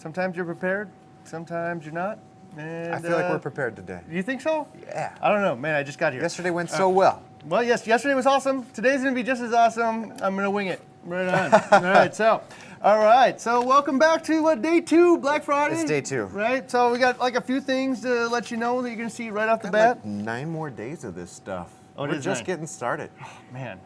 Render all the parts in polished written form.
Sometimes you're prepared, sometimes you're not. And, I feel like we're prepared today. You think so? Yeah. I don't know, man. I just got here. Yesterday went so well. Well, yes, yesterday was awesome. Today's gonna be just as awesome. I'm gonna wing it. Right on. All right. So welcome back to day 2, Black Friday. It's day 2. Right. So we got like a few things to let you know that you're gonna see right off the bat. Like 9 more days of this stuff. Oh, we're just getting started. Oh, man,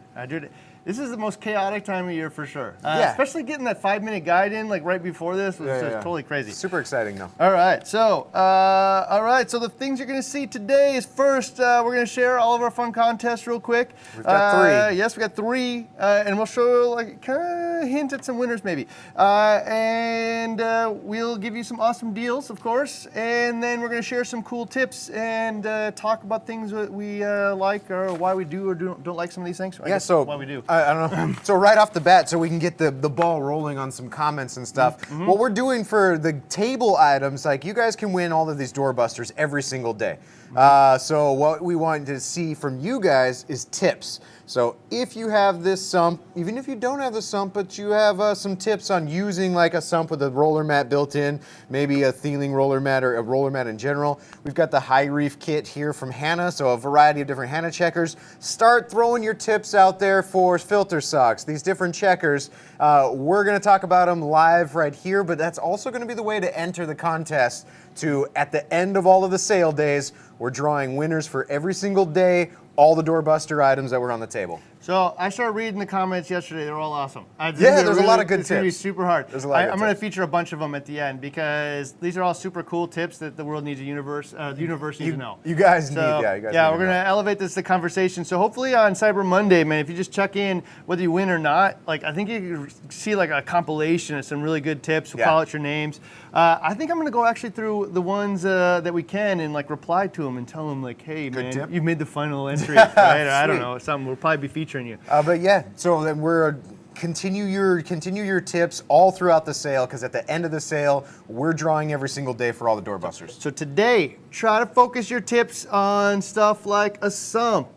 this is the most chaotic time of year for sure. Yeah. Especially getting that 5-minute guide in like right before this was just totally crazy. Super exciting though. All right, so the things you're gonna see today is first, we're gonna share all of our fun contests real quick. We've got 3. Yes, we got 3, and we'll show like kind of hint at some winners maybe. And we'll give you some awesome deals, of course, and then we're gonna share some cool tips and talk about things that we like or why we do or don't like some of these things. I guess why we do. I don't know. So right off the bat, so we can get the ball rolling on some comments and stuff. Mm-hmm. What we're doing for the table items, like you guys can win all of these Doorbusters every single day. So what we want to see from you guys is tips. So if you have this sump, even if you don't have the sump, but you have some tips on using like a sump with a roller mat built in, maybe a thieling roller mat or a roller mat in general. We've got the HIREEF kit here from Hanna, so a variety of different Hanna checkers. Start throwing your tips out there for filter socks, these different checkers. We're gonna talk about them live right here, but that's also gonna be the way to enter the contest to, at the end of all of the sale days, we're drawing winners for every single day, all the Doorbuster items that were on the table. So I started reading the comments yesterday. They're all awesome. There's a lot of good tips. It's going to be super hard. There's a lot of good I'm going to tips. feature a bunch of them at the end because these are all super cool tips that the world needs the universe needs to know. You guys need, we're going to elevate this to conversation. So hopefully on Cyber Monday, man, if you just check in, whether you win or not, like I think you can see like a compilation of some really good tips. We'll call out your names. I think I'm going to go actually through the ones that we can and like reply to them and tell them like, hey, good man, you've made the final entry. Right? I don't know, something. We'll probably be featuring you. But yeah, so then we're continue your tips all throughout the sale, because at the end of the sale, we're drawing every single day for all the Doorbusters. So today, try to focus your tips on stuff like a sump,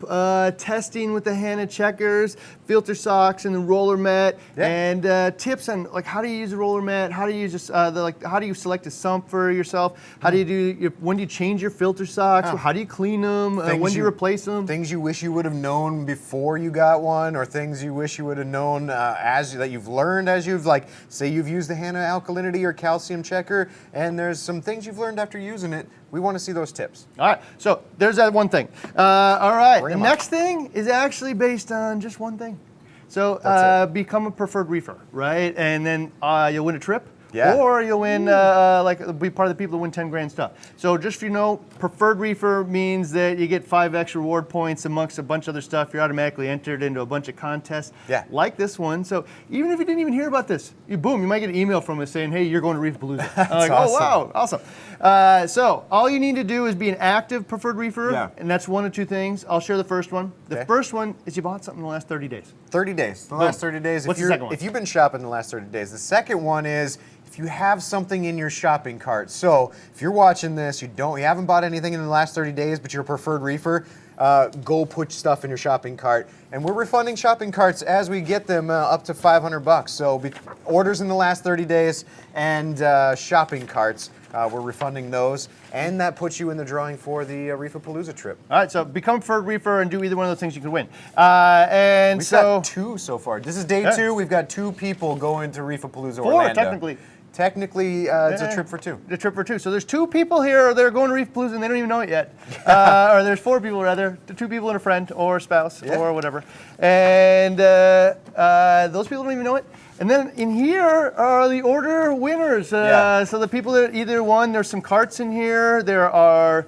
testing with the Hanna checkers, filter socks, and the roller mat, and tips on like how do you use a roller mat, how do you use how do you select a sump for yourself, how do you do when do you change your filter socks, how do you clean them, when do you replace them? Things you wish you would have known before you got one, or things you wish you would have known that you've learned as you've say you've used the Hanna alkalinity or calcium checker, and there's some things you've learned after using it. We want to see those tips. All right, so there's that one thing. All right, the next thing is actually based on just one thing. So become a preferred reefer, right? And then you'll win a trip. Yeah. Or you'll win, be part of the people who win 10 grand stuff. So just so you know, preferred reefer means that you get 5 extra reward points amongst a bunch of other stuff. You're automatically entered into a bunch of contests like this one. So even if you didn't even hear about this, you might get an email from us saying, hey, you're going to Reef Palooza. Awesome. Oh, wow, awesome. So all you need to do is be an active preferred reefer, and that's one of 2 things. I'll share the first one. The first one is you bought something in the last 30 days. 30 days. The last 30 days. What's the second one? If you've been shopping the last 30 days. The second one is if you have something in your shopping cart. So if you're watching this, you haven't bought anything in the last 30 days, but you're a preferred reefer, go put stuff in your shopping cart. And we're refunding shopping carts as we get them up to $500. So orders in the last 30 days and shopping carts, we're refunding those. And that puts you in the drawing for the Reefer Palooza trip. All right, so become a preferred reefer and do either one of those things, you can win. And we've got 2 so far. This is day 2. We've got 2 people going to Reefer Palooza Orlando. 4, technically. Technically, it's a trip for 2. A trip for 2. So there's 2 people here that are going to Reef Palooza and they don't even know it yet. Or there's 4 people rather, 2 people and a friend or a spouse or whatever. And those people don't even know it. And then in here are the order winners. So the people that either won, there's some carts in here. There are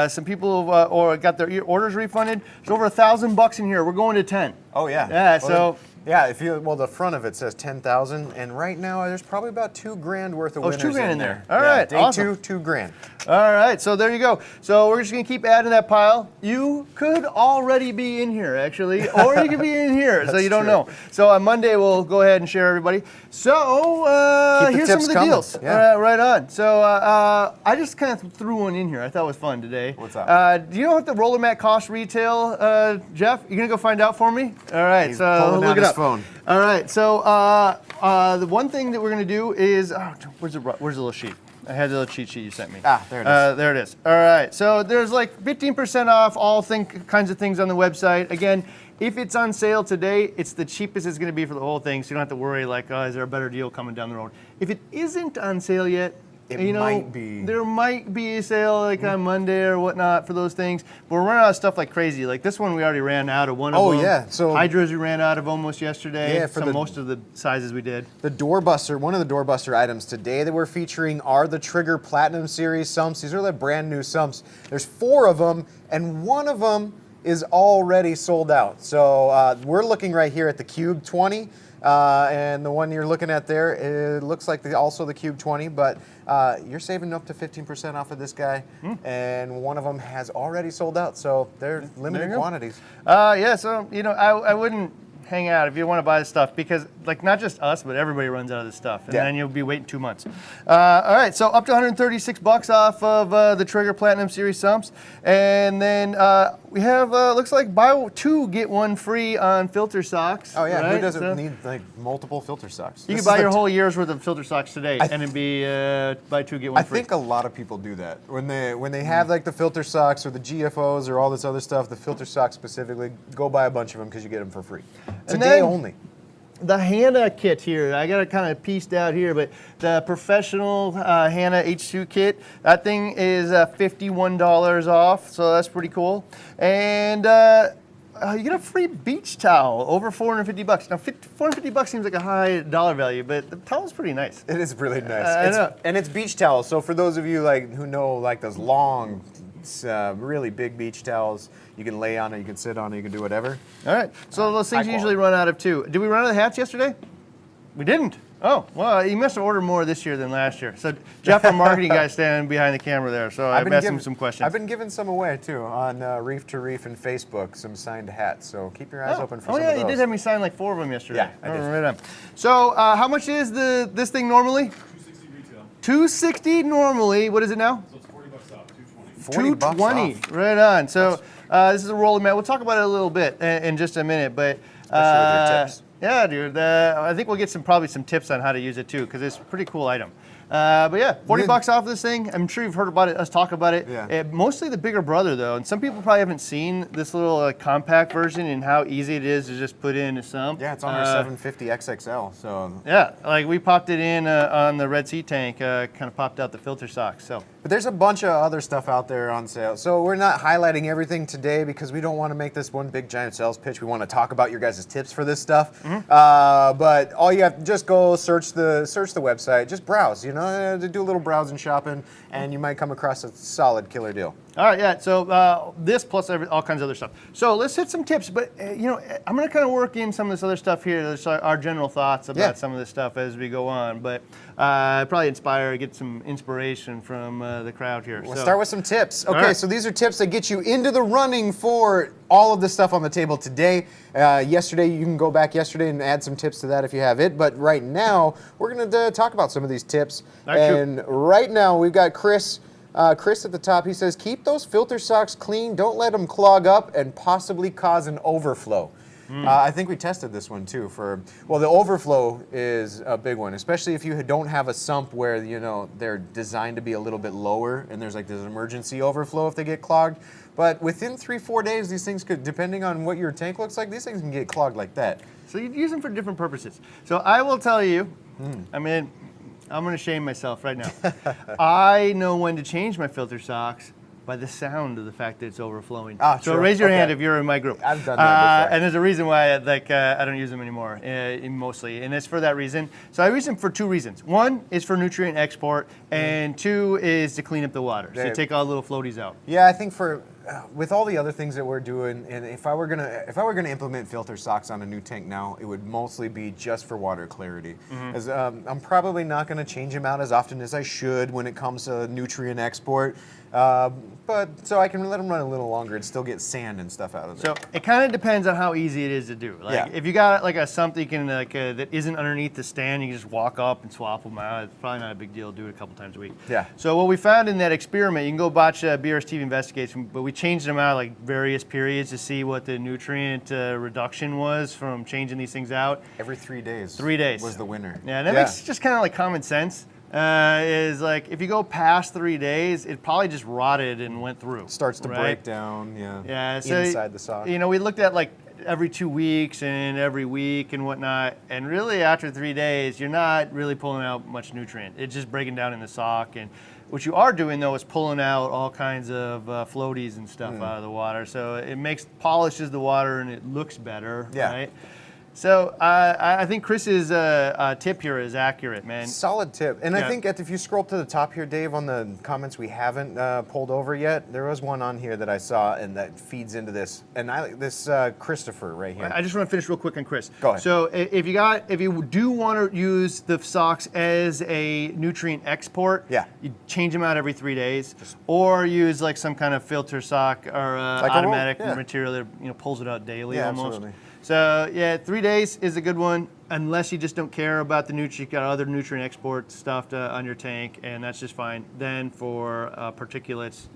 some people who got their orders refunded. There's over $1,000 in here. We're going to 10. Oh yeah. Yeah. So. Yeah, the front of it says 10,000, and right now there's probably about $2 grand worth of winners $2 grand in there. All right, day awesome. 2, $2 grand. All right, so there you go. So we're just gonna keep adding to that pile. You could already be in here, actually, or you could be in here, so you don't know. So on Monday we'll go ahead and share everybody. So here's some of the deals. Right on. So I just kind of threw one in here. I thought it was fun today. What's up? Do you know what the roller mat costs retail, Jeff? You gonna go find out for me? All right, so look it up. his up. phone. All right, so the one thing that we're gonna do is, where's the little sheet? I had the little cheat sheet you sent me. Ah, there it is. There it is. All right, so there's like 15% off all kinds of things on the website. Again, if it's on sale today, it's the cheapest it's gonna be for the whole thing, so you don't have to worry like, oh, is there a better deal coming down the road? If it isn't on sale yet, might be. There might be a sale like on Monday or whatnot for those things, but we're running out of stuff like crazy. Like this one, we already ran out of one of them. Oh yeah, so Hydras we ran out of almost yesterday. Yeah, for most of the sizes we did. The Doorbuster, one of the Doorbuster items today that we're featuring are the Trigger Platinum Series Sumps. These are the brand new Sumps. There's 4 of them, and one of them is already sold out. So we're looking right here at the Cube 20. And the one you're looking at there, it looks like also the Cube 20, but you're saving up to 15% off of this guy, and one of them has already sold out, so they're limited quantities. Yeah, so I wouldn't hang out if you want to buy this stuff, because like not just us, but everybody runs out of this stuff, and then you'll be waiting 2 months. All right, so up to $136 off of the Trigger Platinum Series Sumps, and then we have looks like buy 2 get 1 free on filter socks. Oh yeah, right? who doesn't need like multiple filter socks? You can buy your whole year's worth of filter socks today, and it'd be buy 2 get 1 free. I think a lot of people do that when they have like the filter socks or the GFOs or all this other stuff. The filter socks specifically, go buy a bunch of them because you get them for free. Today only. The Hanna kit here, I got it kind of pieced out here, but the professional Hanna H2 kit, that thing is $51 off, so that's pretty cool. And you get a free beach towel, over $450. Now, $450 seems like a high dollar value, but the towel's pretty nice. It is really nice. And it's beach towels. So for those of you who know like those long, really big beach towels, you can lay on it, you can sit on it, you can do whatever. All right. So those things usually run out of too. Did we run out of hats yesterday? We didn't. Oh, well, you must have ordered more this year than last year. So Jeff, our marketing guy, standing behind the camera there. So I've asked him some questions. I've been giving some away too on Reef to Reef and Facebook, some signed hats. So keep your eyes open for some of those. Oh yeah, you did have me sign like 4 of them yesterday. Yeah, I did. Right on. So how much is this thing normally? $260 retail. $260 normally. What is it now? So it's $40 off. $220. $220. Right on. So this is a rolling mat. We'll talk about it a little bit in just a minute, but especially with your tips. Yeah, dude. I think we'll get probably some tips on how to use it too, because it's a pretty cool item. But yeah, $40 off this thing. I'm sure you've heard about it, us talk about it. Yeah. Mostly the bigger brother though, and some people probably haven't seen this little compact version and how easy it is to just put in a sump. Yeah, it's on our 750 XXL. So yeah, like we popped it in on the Red Sea tank, kind of popped out the filter socks. So. But there's a bunch of other stuff out there on sale. So we're not highlighting everything today because we don't want to make this one big giant sales pitch. We want to talk about your guys' tips for this stuff. But all you have to just go search the website, just browse, do a little browsing shopping, and you might come across a solid killer deal. All right, yeah, so this plus all kinds of other stuff. So let's hit some tips, but I'm going to kind of work in some of this other stuff here, that's our general thoughts about some of this stuff as we go on, but probably get some inspiration from the crowd here. We'll start with some tips. Okay, so these are tips that get you into the running for all of the stuff on the table today. Yesterday, you can go back yesterday and add some tips to that if you have it, but right now, we're going to talk about some of these tips. Right now, we've got Chris at the top. He says, keep those filter socks clean, don't let them clog up and possibly cause an overflow. I think we tested this one too the overflow is a big one, especially if you don't have a sump where, they're designed to be a little bit lower and there's like this emergency overflow if they get clogged. But within 3-4 days, these things could, depending on what your tank looks like, these things can get clogged like that. So you use them for different purposes. So I will tell you, I'm going to shame myself right now. I know when to change my filter socks by the sound of the fact that it's overflowing. So raise your hand if you're in my group. I've done that before. And there's a reason why I don't use them anymore, mostly, and it's for that reason. So I use them for 2 reasons. 1 is for nutrient export, and 2 is to clean up the water. So you take all the little floaties out. Yeah, I think with all the other things that we're doing, and if I were gonna implement filter socks on a new tank now, it would mostly be just for water clarity. As I'm probably not gonna change them out as often as I should when it comes to nutrient export. But so I can let them run a little longer and still get sand and stuff out of there. So it kind of depends on how easy it is to do. If you got like a sump that you can that isn't underneath the stand, you can just walk up and swap them out. It's probably not a big deal. Do it a couple times a week. Yeah. So what we found in that experiment, you can go watch BRS TV Investigates, but we we changed them out like various periods to see what the nutrient reduction was from changing these things out. Every 3 days. 3 days was the winner. Yeah, that makes just kind of like common sense. Is like if you go past 3 days, it probably just rotted and went through. Starts to right? break down. Yeah. So, inside the sock. You know, we looked at like every 2 weeks and every week and whatnot, and really after 3 days, you're not really pulling out much nutrient. It's just breaking down in the sock. And what you are doing though is pulling out all kinds of floaties and stuff out of the water. So it polishes the water and it looks better. Yeah. Right? So I think Chris's tip here is accurate, man. Solid tip. And I think if you scroll up to the top here, Dave, on the comments we haven't pulled over yet, there was one on here that I saw and that feeds into this. And this Christopher right here. I just want to finish real quick on Chris. Go ahead. So if you do want to use the socks as a nutrient export, you change them out every 3 days, or use like some kind of filter sock or like automatic material that pulls it out daily almost. Absolutely. So 3 days is a good one, unless you just don't care about the nutrient. You've got other nutrient export stuff on your tank, and that's just fine. Then for particulates,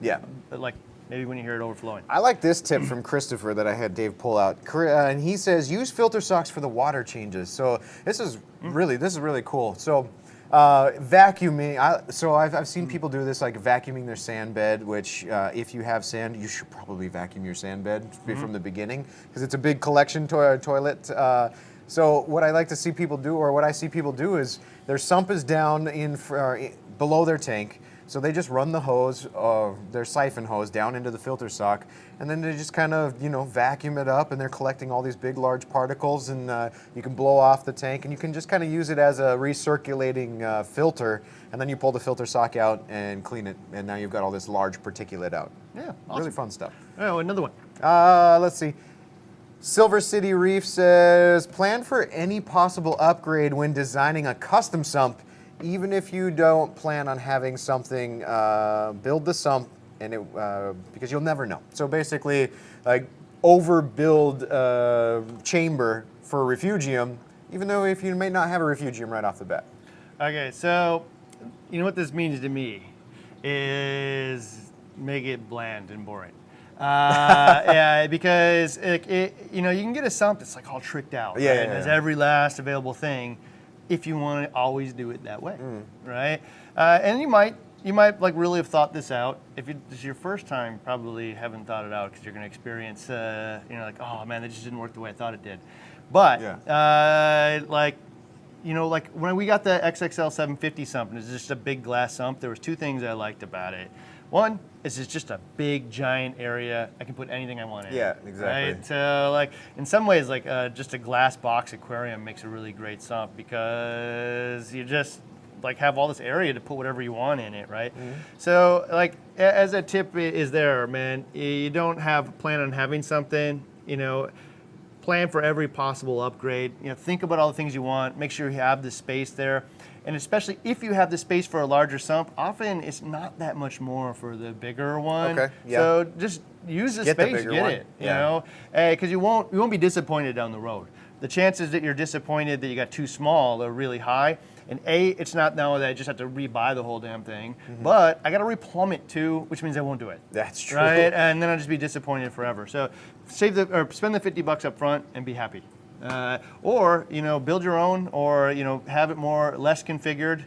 like maybe when you hear it overflowing. I like this tip from Christopher that I had Dave pull out, and he says use filter socks for the water changes. So this is really cool. So vacuuming. I've seen people do this, like vacuuming their sand bed. Which, if you have sand, you should probably vacuum your sand bed from the beginning because it's a big collection toilet. So what I like to see people do, or what I see people do, is their sump is down below their tank. So they just run the hose, their siphon hose, down into the filter sock, and then they just kind of, vacuum it up, and they're collecting all these big, large particles, and you can blow off the tank, and you can just kind of use it as a recirculating filter, and then you pull the filter sock out and clean it, and now you've got all this large particulate out. Yeah, awesome. Really fun stuff. Oh, another one. Let's see. Silver City Reef says, plan for any possible upgrade when designing a custom sump. Even if you don't plan on having something, build the sump, and because you'll never know. So basically, like overbuild chamber for a refugium, even though if you may not have a refugium right off the bat. Okay, so you know what this means to me is make it bland and boring. Because you can get a sump that's like all tricked out. Yeah, right? yeah, It has yeah. every last available thing. If you want to always do it that way, right? And you might like really have thought this out. If this is your first time, you probably haven't thought it out because you're going to experience, like, oh man, that just didn't work the way I thought it did. But like when we got the XXL 750 sump, and it's just a big glass sump, there was two things I liked about it. One is it's just a big, giant area. I can put anything I want in. Yeah, exactly. Right? So, like, in some ways, like, just a glass box aquarium makes a really great sump because you just, like, have all this area to put whatever you want in it, right? So, like, as a tip is there, man, you don't plan on having something, plan for every possible upgrade. Think about all the things you want. Make sure you have the space there. And especially if you have the space for a larger sump, often it's not that much more for the bigger one. Okay, yeah. So just use the Get the space, bigger get one. it, Yeah. because you won't be disappointed down the road. The chances that you're disappointed that you got too small are really high. And it's not now that I just have to rebuy the whole damn thing, but I got to replumb it too, which means I won't do it. That's true. Right, and then I'll just be disappointed forever. So spend the $50 up front and be happy. Or build your own, or have it less configured.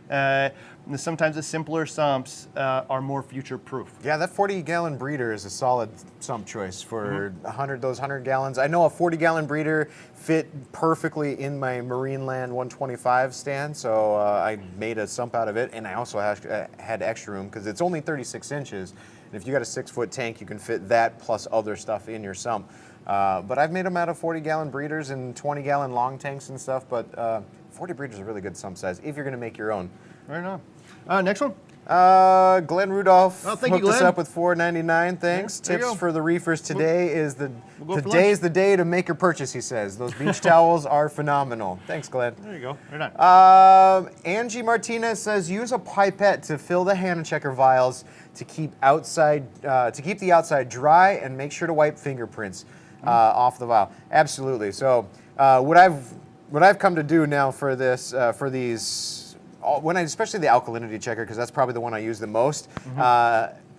Sometimes the simpler sumps are more future proof. Yeah, that 40-gallon breeder is a solid sump choice for 100 gallons. I know a 40-gallon breeder fit perfectly in my Marineland 125 stand, so I made a sump out of it, and I also had extra room because it's only 36 inches. And if you got a 6-foot tank, you can fit that plus other stuff in your sump. But I've made them out of 40-gallon breeders and 20-gallon long tanks and stuff, but 40 breeders is a really good sump size if you're going to make your own. Right on. Next one. Glenn Rudolph Oh, thank you, hooked us Glenn. up with $4.99. Thanks. there you Tips go. for the reefers today is go for today is lunch. the day to make your purchase, he says. Those beach towels are phenomenal. Thanks, Glenn. There you go. Right on. Angie Martinez says use a pipette to fill the Hanna checker vials to keep the outside dry and make sure to wipe fingerprints off the vial. Absolutely. So what I've come to do now for this especially the alkalinity checker, because that's probably the one I use the most,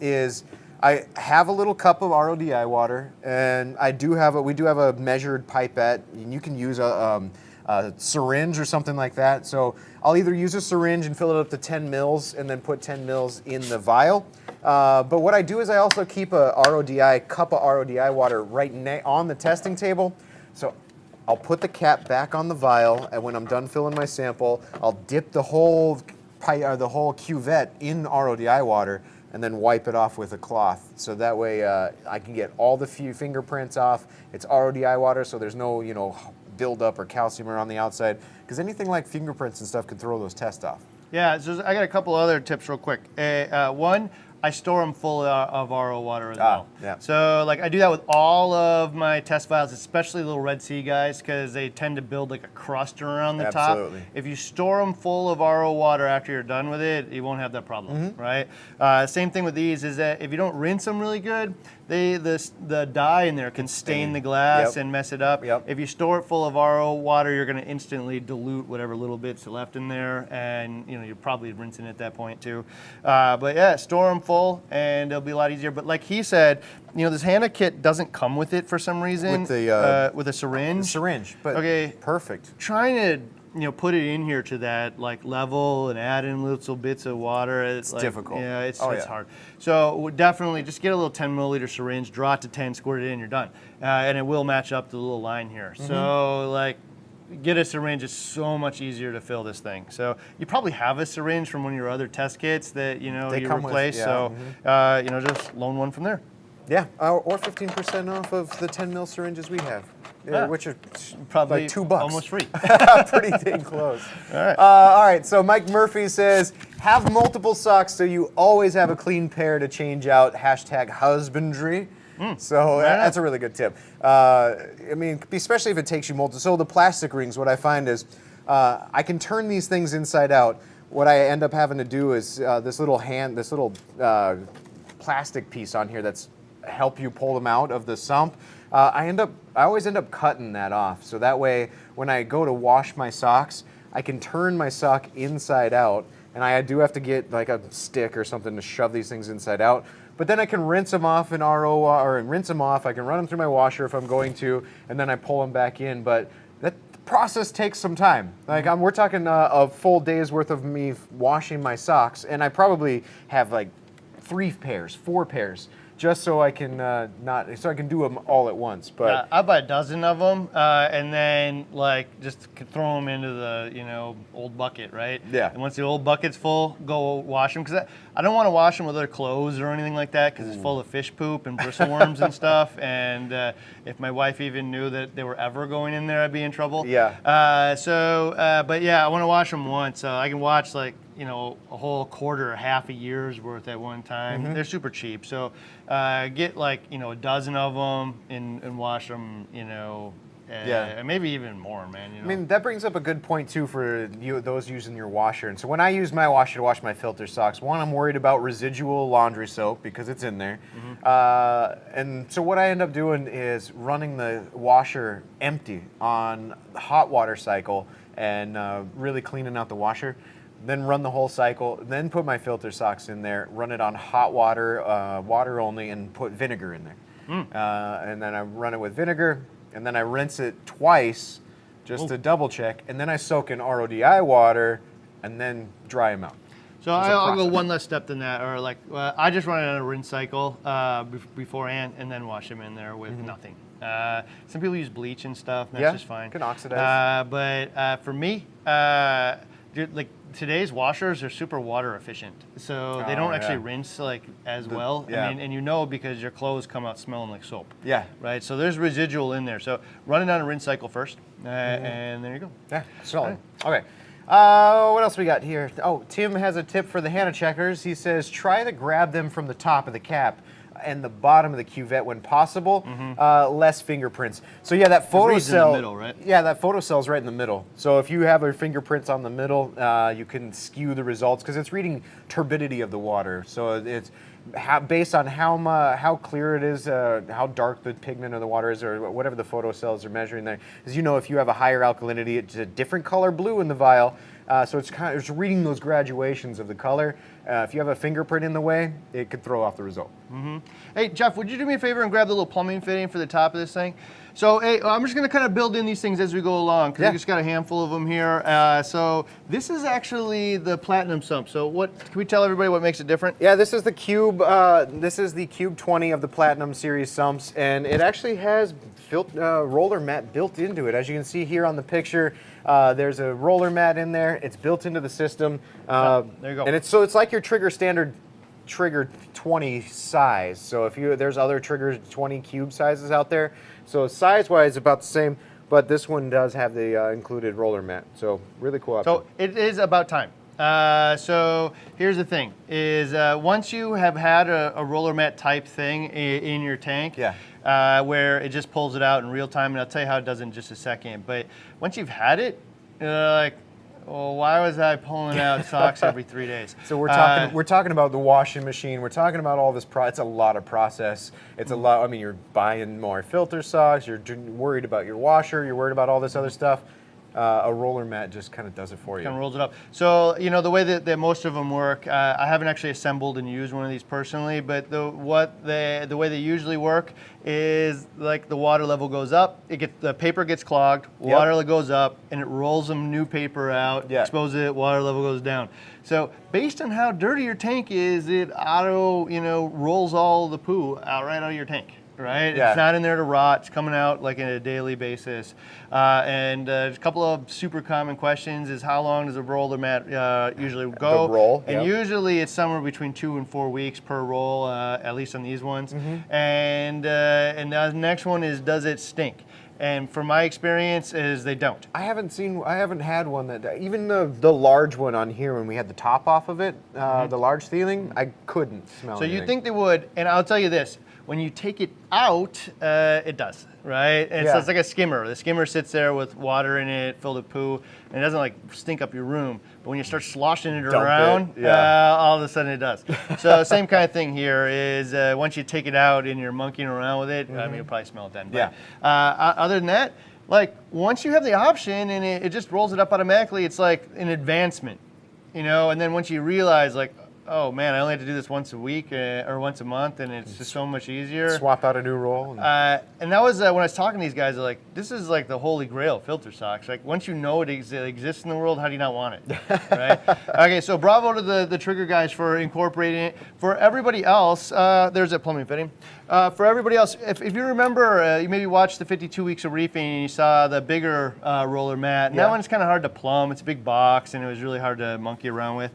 is I have a little cup of RODI water, and we do have a measured pipette, and you can use a syringe or something like that. So I'll either use a syringe and fill it up to 10 mils and then put 10 mils in the vial. But what I do is I also keep a cup of RODI water right on the testing table. So I'll put the cap back on the vial, and when I'm done filling my sample, I'll dip the whole cuvette in RODI water and then wipe it off with a cloth. So that way I can get all the few fingerprints off. It's RODI water, so there's no, buildup or calcium around the outside, because anything like fingerprints and stuff can throw those tests off. Yeah, so I got a couple other tips real quick. One, I store them full of RO water as well. Yeah. So like I do that with all of my test vials, especially the little Red Sea guys, because they tend to build like a crust around the Absolutely. top. If you store them full of RO water after you're done with it, you won't have that problem, right? Same thing with these is that if you don't rinse them really good, the dye in there can stain the glass and mess it up. Yep. If you store it full of RO water, you're going to instantly dilute whatever little bits are left in there, and you're probably rinsing it at that point too. But yeah, store them full, and it'll be a lot easier. But like he said, this Hanna kit doesn't come with it for some reason. With a syringe. Syringe, but perfect. Trying to put it in here to that like level and add in little bits of water. It's like, difficult. Yeah, it's hard. So definitely just get a little 10 milliliter syringe, draw it to 10, squirt it in, you're done, and it will match up to the little line here. So like. Get a syringe, it's so much easier to fill this thing. So you probably have a syringe from one of your other test kits that you replace. So just loan one from there. Yeah, or 15% off of the 10 mil syringes we have, which are probably like $2, almost free. Pretty dang close. All right. So Mike Murphy says, have multiple socks so you always have a clean pair to change out. #husbandry. So that's a really good tip. Especially if it takes you multiple. So the plastic rings, what I find is I can turn these things inside out. What I end up having to do is this little plastic piece on here that's help you pull them out of the sump. I always end up cutting that off. So that way, when I go to wash my socks, I can turn my sock inside out, and I do have to get like a stick or something to shove these things inside out. But then I can rinse them off in RO or rinse them off. I can run them through my washer if I'm going to, and then I pull them back in. But that process takes some time. Like we're talking a full day's worth of me washing my socks, and I probably have like 4 pairs, just so I can do them all at once. But I buy a dozen of them, and then just throw them into the old bucket, right? Yeah. And once the old bucket's full, go wash them, because I don't want to wash them with other clothes or anything like that, because it's full of fish poop and bristleworms and stuff. And if my wife even knew that they were ever going in there, I'd be in trouble. Yeah. But yeah, I want to wash them once, so I can watch a whole quarter or half a year's worth at one time. They're super cheap, so get a dozen of them and wash them, maybe even more, man. That brings up a good point too for those using your washer. And so when I use my washer to wash my filter socks, one, I'm worried about residual laundry soap because it's in there. And so what I end up doing is running the washer empty on the hot water cycle and really cleaning out the washer. Then run the whole cycle, then put my filter socks in there, run it on hot water, water only, and put vinegar in there. And then I run it with vinegar, and then I rinse it twice just to double check, and then I soak in RODI water, and then dry them out. So I'll go one less step than that, or I just run it on a rinse cycle beforehand, and then wash them in there with nothing. Some people use bleach and stuff, and that's just fine. Can oxidize. But for me, today's washers are super water efficient, so they don't actually rinse as well. Yeah. And because your clothes come out smelling like soap. Yeah. Right. So there's residual in there. So run it on a rinse cycle first, and there you go. Yeah. Solid. Okay. What else we got here? Oh, Tim has a tip for the Hanna checkers. He says try to grab them from the top of the cap and the bottom of the cuvette when possible, less fingerprints. So yeah, that photo cell, in the middle, right? Yeah, that photo cell is right in the middle. So if you have your fingerprints on the middle, you can skew the results because it's reading turbidity of the water. So it's based on how clear it is, how dark the pigment of the water is, or whatever the photo cells are measuring there. As you know, if you have a higher alkalinity, it's a different color blue in the vial. So it's reading those graduations of the color, If you have a fingerprint in the way, it could throw off the result. Hey, Jeff, would you do me a favor and grab the little plumbing fitting for the top of this thing? So, hey, I'm just gonna kind of build in these things as we go along, because we just got a handful of them here. So this is actually the Platinum Sump. So can we tell everybody what makes it different? Yeah, this is the Cube. This is the Cube 20 of the Platinum Series Sumps, and it actually has roller mat built into it. As you can see here on the picture, there's a roller mat in there. It's built into the system. There you go. And it's like your standard trigger 20 size. So if there's other trigger 20 cube sizes out there. So size-wise, about the same, but this one does have the included roller mat. So really cool option. So it is about time. So here's the thing: is once you have had a roller mat type thing in your tank, where it just pulls it out in real time, and I'll tell you how it does in just a second. But once you've had it, you're like, well, why was I pulling out socks every 3 days? So we're talking about the washing machine. We're talking about all this. It's a lot of process. It's a lot. I mean, you're buying more filter socks. You're worried about your washer. You're worried about all this other stuff. A roller mat just kind of does it for you. Kind of rolls it up. So, you know, the way that most of them work, I haven't actually assembled and used one of these personally, but the way they usually work is like the water level goes up, the paper gets clogged, water level goes up, and it rolls some new paper out, exposes it, water level goes down. So based on how dirty your tank is, it rolls all the poo right out of your tank. Right? Yeah. It's not in there to rot. It's coming out like on a daily basis. And a couple of super common questions is how long does a roller mat usually go? The roll. And usually it's somewhere between 2 and 4 weeks per roll, at least on these ones. And the next one is, does it stink? And from my experience is they don't. I haven't had one that, even the large one on here when we had the top off of it, the large ceiling, I couldn't smell anything. So you'd think they would, and I'll tell you this, when you take it out, it does, right? And so it's like a skimmer. The skimmer sits there with water in it, filled with poo, and it doesn't like stink up your room. But when you start sloshing it around, all of a sudden it does. So same kind of thing here is once you take it out and you're monkeying around with it, I mean, you'll probably smell it then. But, other than that, like once you have the option and it just rolls it up automatically, it's like an advancement, you know? And then once you realize like, oh man, I only have to do this once a week or once a month, and it's just so much easier. Swap out a new roll. And that was when I was talking to these guys, they're like, this is like the holy grail of filter socks. Like once you know it exists in the world, how do you not want it, right? Okay, so bravo to the Trigger guys for incorporating it. For everybody else, there's a plumbing fitting. For everybody else, if you remember, you maybe watched the 52 Weeks of Reefing and you saw the bigger roller mat. And that one's kind of hard to plumb. It's a big box and it was really hard to monkey around with.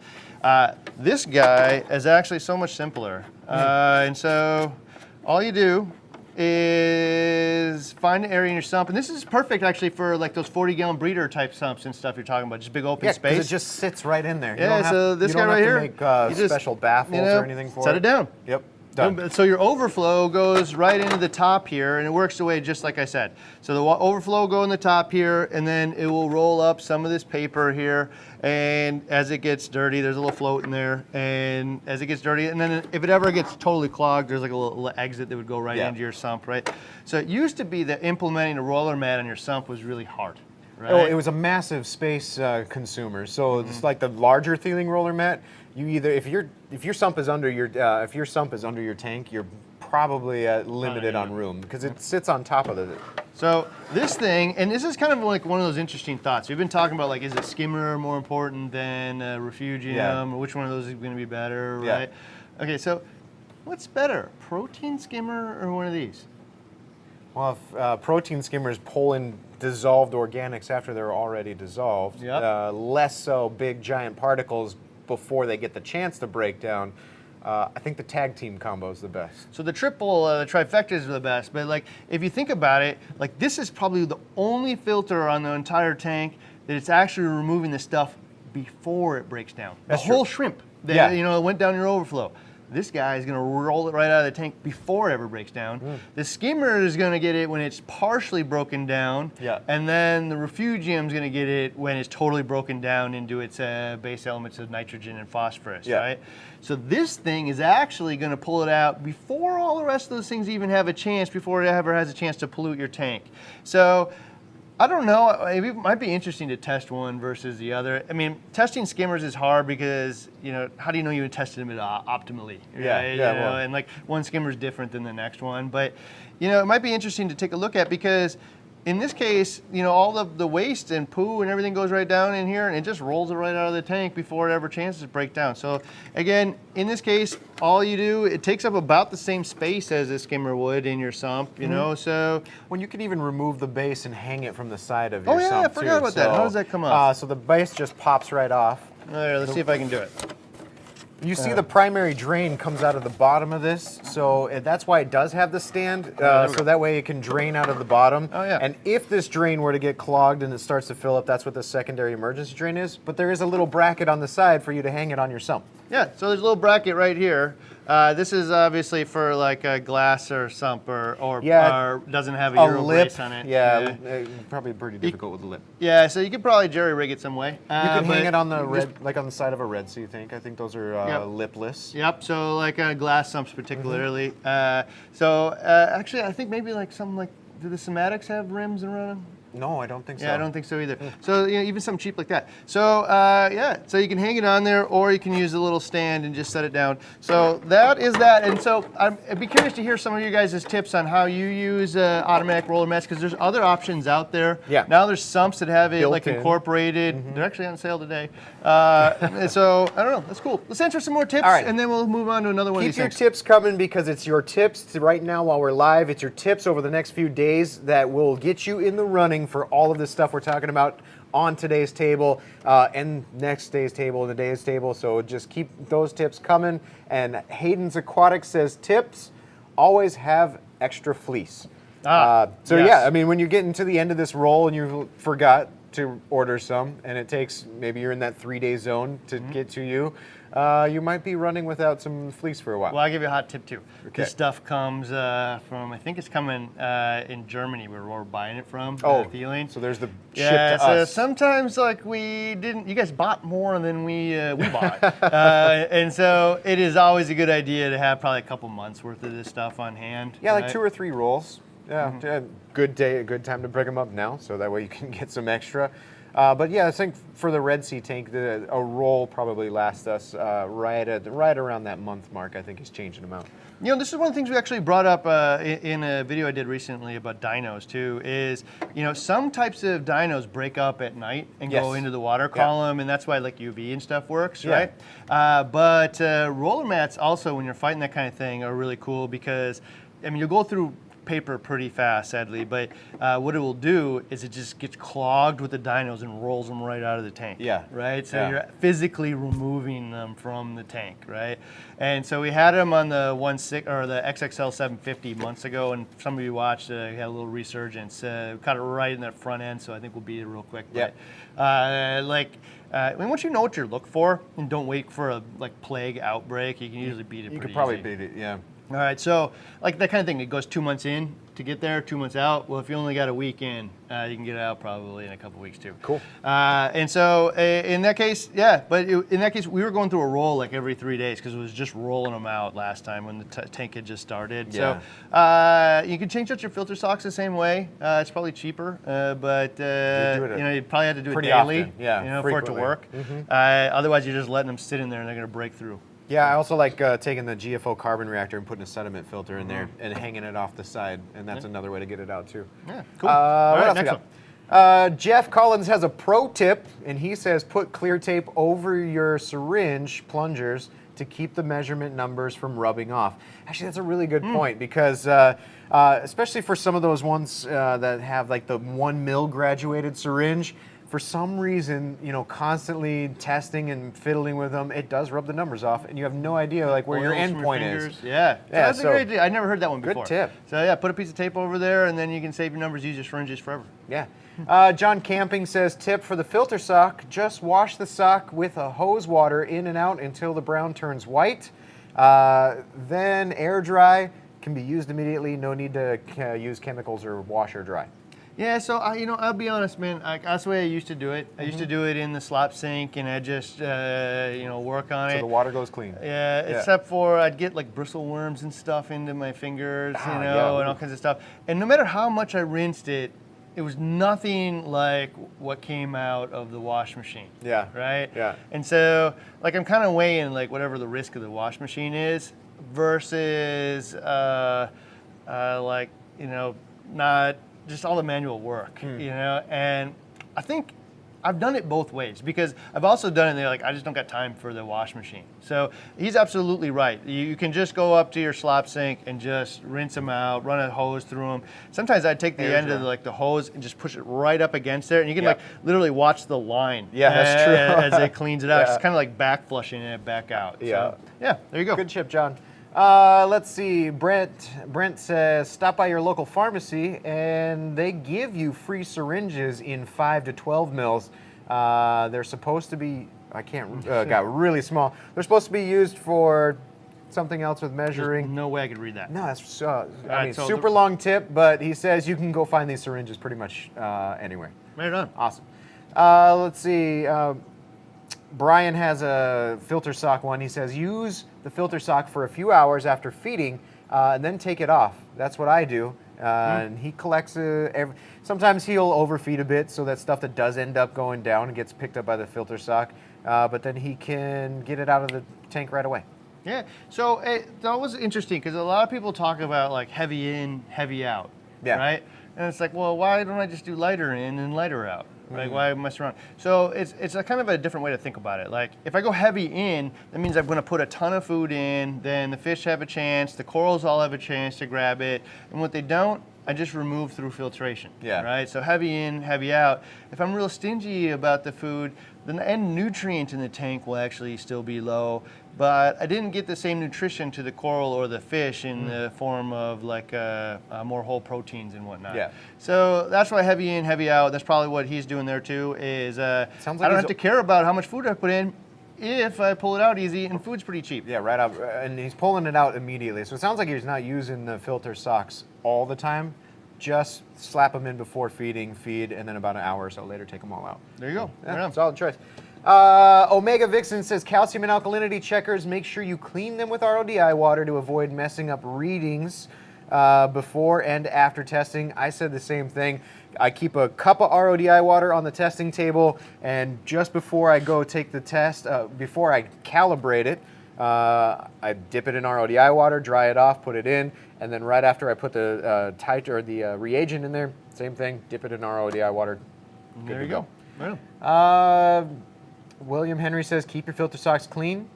This guy is actually so much simpler. And so all you do is find an area in your sump. And this is perfect actually for like those 40-gallon breeder type sumps and stuff you're talking about. Just big open space. Because it just sits right in there. Yeah, so this guy right here. You don't have to make special baffles or anything for it. Set it down. Yep. Done. So your overflow goes right into the top here, and it works the way just like I said. So the overflow will go in the top here, and then it will roll up some of this paper here, and as it gets dirty, there's a little float in there, and as it gets dirty, and then if it ever gets totally clogged, there's like a little exit that would go right into your sump, right? So it used to be that implementing a roller mat on your sump was really hard. Right? Oh, it was a massive space consumer. So it's like the larger ceiling roller mat. You either if your sump is under your tank, you're probably limited on room because it sits on top of it. So this thing, and this is kind of like one of those interesting thoughts. We've been talking about like, is a skimmer more important than a refugium, or which one of those is going to be better, right? Okay, so what's better, protein skimmer or one of these? Well, if protein skimmers pull in dissolved organics after they're already dissolved, less so big giant particles before they get the chance to break down, I think the tag team combo is the best. So the triple, the trifectas are the best, but like if you think about it, like this is probably the only filter on the entire tank that it's actually removing the stuff before it breaks down. The whole shrimp that went down your overflow. This guy is going to roll it right out of the tank before it ever breaks down. The skimmer is going to get it when it's partially broken down, and then the refugium is going to get it when it's totally broken down into its base elements of nitrogen and phosphorus, right? So this thing is actually going to pull it out before all the rest of those things even have a chance, before it ever has a chance to pollute your tank. So I don't know. It might be interesting to test one versus the other. I mean, testing skimmers is hard because, how do you know you tested them optimally? Right? Well. And like one skimmer is different than the next one. But, it might be interesting to take a look at because in this case, all of the waste and poo and everything goes right down in here and it just rolls it right out of the tank before it ever chances to break down. So again, in this case, all you do, it takes up about the same space as a skimmer would in your sump, so. When you can even remove the base and hang it from the side of your Oh yeah, sump I forgot too. about that. How does that come off? So the base just pops right off. All right, let's see if I can do it. You see the primary drain comes out of the bottom of this, so that's why it does have the stand, so that way it can drain out of the bottom. Oh, yeah. And if this drain were to get clogged and it starts to fill up, that's what the secondary emergency drain is. But there is a little bracket on the side for you to hang it on your sump. Yeah, so there's a little bracket right here. This is obviously for like a glass or sump or doesn't have a Euro lip brace on it. Yeah, probably pretty difficult with the lip. Yeah, so you could probably jerry rig it some way. You can hang it on the red, on the side of a Red Sea tank. I think those are lipless. Yep. So like glass sumps particularly. Actually, I think maybe like something like, do the Somatics have rims around them? No, I don't think so. Yeah, I don't think so either. So even something cheap like that. So so you can hang it on there, or you can use a little stand and just set it down. So that is that. And so I'd be curious to hear some of you guys' tips on how you use automatic roller mats, because there's other options out there. Yeah. Now there's sumps that have it Built like in. Incorporated. They're actually on sale today. And so I don't know. That's cool. Let's answer some more tips, All right. and then we'll move on to another one. Keep of these your things. tips coming, because it's your tips right now while we're live. It's your tips over the next few days that will get you in the running for all of this stuff we're talking about on today's table and next day's table and the day's table. So just keep those tips coming. And Hayden's Aquatic says tips, always have extra fleece. Yes. Yeah, I mean, when you're getting to the end of this roll and you forgot to order some, and it takes, maybe you're in that 3-day zone to get to you, you might be running without some fleece for a while. Well, I'll give you a hot tip too. Okay. This stuff comes from, I think it's coming in Germany, where we're buying it from. Feeling. So there's the Yeah, ship to so us. sometimes like you guys bought more than we bought. And so it is always a good idea to have probably a couple months worth of this stuff on hand. Yeah, like right? 2 or 3 rolls. Yeah, good day, a good time to bring them up now, so that way you can get some extra. But yeah, I think for the Red Sea tank, a roll probably lasts us right around that month mark. I think he's changing them out. This is one of the things we actually brought up in a video I did recently about dynos too, is, some types of dynos break up at night and go into the water column, and that's why like UV and stuff works, right? But roller mats also, when you're fighting that kind of thing, are really cool because, I mean, you'll go through paper pretty fast, sadly, but what it will do is it just gets clogged with the dynos and rolls them right out of the tank. Yeah. Right? So you're physically removing them from the tank, right? And so we had them on the the XXL 750 months ago, and some of you watched, had a little resurgence. Caught it right in the front end, so I think we'll beat it real quick. Yeah. But, I mean, once you know what you look for and don't wait for a plague outbreak, you can usually beat it. You pretty could probably easy. beat it, yeah. All right, so like that kind of thing, it goes 2 months in to get there, 2 months out. Well, if you only got a week in, you can get it out probably in a couple weeks too. Cool. And so in that case, in that case, we were going through a roll like every 3 days because it was just rolling them out last time when the tank had just started. Yeah. So you can change out your filter socks the same way. It's probably cheaper, but you probably have to do it pretty daily, often, yeah, for it to frequently. work. Otherwise, you're just letting them sit in there and they're going to break through. Yeah, I also like taking the GFO carbon reactor and putting a sediment filter in there and hanging it off the side, and that's another way to get it out too. Yeah, cool. What All right, else we next got? one. Jeff Collins has a pro tip, and he says put clear tape over your syringe plungers to keep the measurement numbers from rubbing off. Actually, that's a really good point, because especially for some of those ones that have like the 1 mil graduated syringe, for some reason, constantly testing and fiddling with them, it does rub the numbers off, and you have no idea where your Oils end from your point fingers. is. Yeah, that's a great idea. I never heard that one Good before. tip. So yeah, put a piece of tape over there, and then you can save your numbers, use your syringes forever. Yeah. John Camping says, tip for the filter sock, just wash the sock with a hose water in and out until the brown turns white. Then air dry, can be used immediately, no need to use chemicals or wash or dry. Yeah, so I'll be honest, man. That's the way I used to do it. I used to do it in the slop sink, and I just work on it. So the water goes clean. Yeah, except for I'd get like bristle worms and stuff into my fingers, and all kinds of stuff. And no matter how much I rinsed it, it was nothing like what came out of the wash machine. Yeah. Right? Yeah. And so, like, I'm kind of weighing, like, whatever the risk of the wash machine is versus, like, you know, not just all the manual work, you know? And I think I've done it both ways because I've also done it there, like, I just don't got time for the wash machine. So he's absolutely right. You can just go up to your slop sink and just rinse them out, run a hose through them. Sometimes I'd take the end of the hose and just push it right up against there, and you can like literally watch the line. Yeah, that's true. As it cleans it out. It's kind of like back flushing it back out. Yeah. So, yeah, there you go. Good chip, John. Let's see. Brent says, stop by your local pharmacy and they give you free syringes in 5 to 12 mils. They're supposed to be, got really small. They're supposed to be used for something else with measuring. There's no way I could read that. No, that's so super long tip, but he says you can go find these syringes pretty much anywhere. Right on. Awesome. Let's see. Brian has a filter sock one. He says, use the filter sock for a few hours after feeding and then take it off. That's what I do. And he collects sometimes he'll overfeed a bit, so that stuff that does end up going down and gets picked up by the filter sock, but then he can get it out of the tank right away. Yeah, so that was interesting because a lot of people talk about like heavy in, heavy out, right? And it's like, well, why don't I just do lighter in and lighter out? Like, why mess around? So it's a kind of a different way to think about it. Like, if I go heavy in, that means I'm going to put a ton of food in, then the fish have a chance, the corals all have a chance to grab it, and what they don't, I just remove through filtration. Right? So heavy in, heavy out. If I'm real stingy about the food, then the end nutrient in the tank will actually still be low, but I didn't get the same nutrition to the coral or the fish in the form of like more whole proteins and whatnot. So that's why heavy in, heavy out. That's probably what he's doing there too. Is I don't have to care about how much food I put in if I pull it out easy, and food's pretty cheap. Yeah, right out, and he's pulling it out immediately. So it sounds like he's not using the filter socks all the time. Just slap them in before feeding, feed, and then about an hour or so later, take them all out. There you go. Yeah, solid choice. Omega Vixen says, calcium and alkalinity checkers, make sure you clean them with RODI water to avoid messing up readings before and after testing. I said the same thing. I keep a cup of RODI water on the testing table, and just before I go take the test, before I calibrate it, I dip it in RODI water, dry it off, put it in, and then right after I put the reagent in there, same thing, dip it in RODI water. There you go. Right. William Henry says, keep your filter socks clean.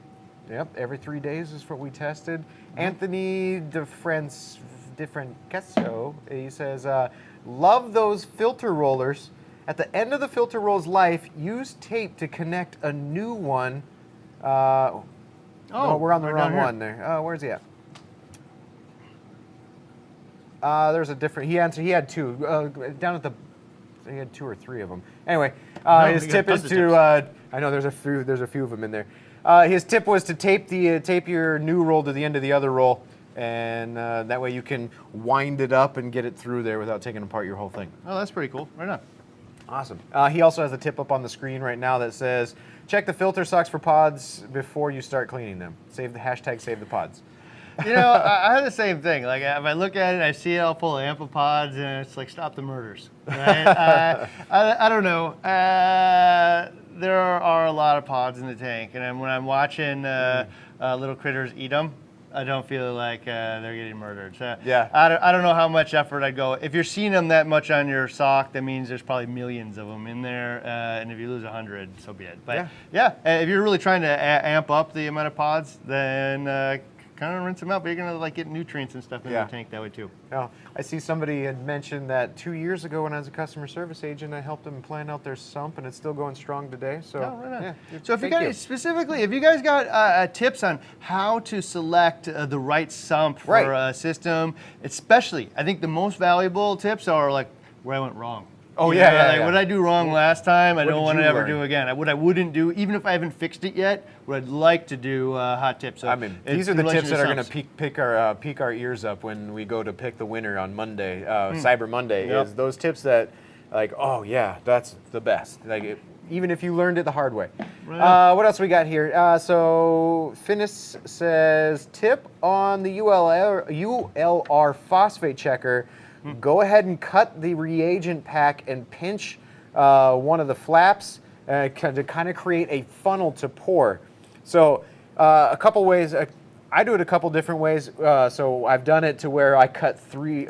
Yep, every 3 days is what we tested. Anthony DeFrancesco, he says, love those filter rollers. At the end of the filter roll's life, use tape to connect a new one. No, we're on the wrong one there. Where's he at? There's a different. He had two down at the. He had 2 or 3 of them. Anyway, his tip is to. I know there's a few of them in there. His tip was to tape your new roll to the end of the other roll, and that way you can wind it up and get it through there without taking apart your whole thing. Oh, that's pretty cool. Right on. Awesome. He also has a tip up on the screen right now that says, check the filter socks for pods before you start cleaning them. Save the pods. You know, I have the same thing. Like, if I look at it, I see it all full of amphipods, and it's like, stop the murders. Right? I don't know. There are a lot of pods in the tank, and when I'm watching little critters eat them, I don't feel like they're getting murdered. So I don't know how much effort I'd go. If you're seeing them that much on your sock, that means there's probably millions of them in there. And if you lose 100, so be it. But if you're really trying to amp up the amount of pods, then kind of rinse them out. But you're gonna like get nutrients and stuff in the tank that way too. Oh, I see somebody had mentioned that 2 years ago when I was a customer service agent, I helped them plan out their sump, and it's still going strong today. So, so if you guys got tips on how to select the right sump for a system, especially, I think the most valuable tips are like where I went wrong. Oh, what did I do wrong last time? I don't want to ever do again. What I wouldn't do, even if I haven't fixed it yet, what I'd like to do hot tips. So I mean, these are the tips that are going to pique our ears up when we go to pick the winner on Monday, Cyber Monday. Is those tips that, like, oh yeah, that's the best. Like, even if you learned it the hard way. Right. What else we got here? So Finis says, tip on the ULR phosphate checker. go ahead and cut the reagent pack and pinch one of the flaps to kind of create a funnel to pour. So a couple ways. I do it a couple different ways. So I've done it to where I cut three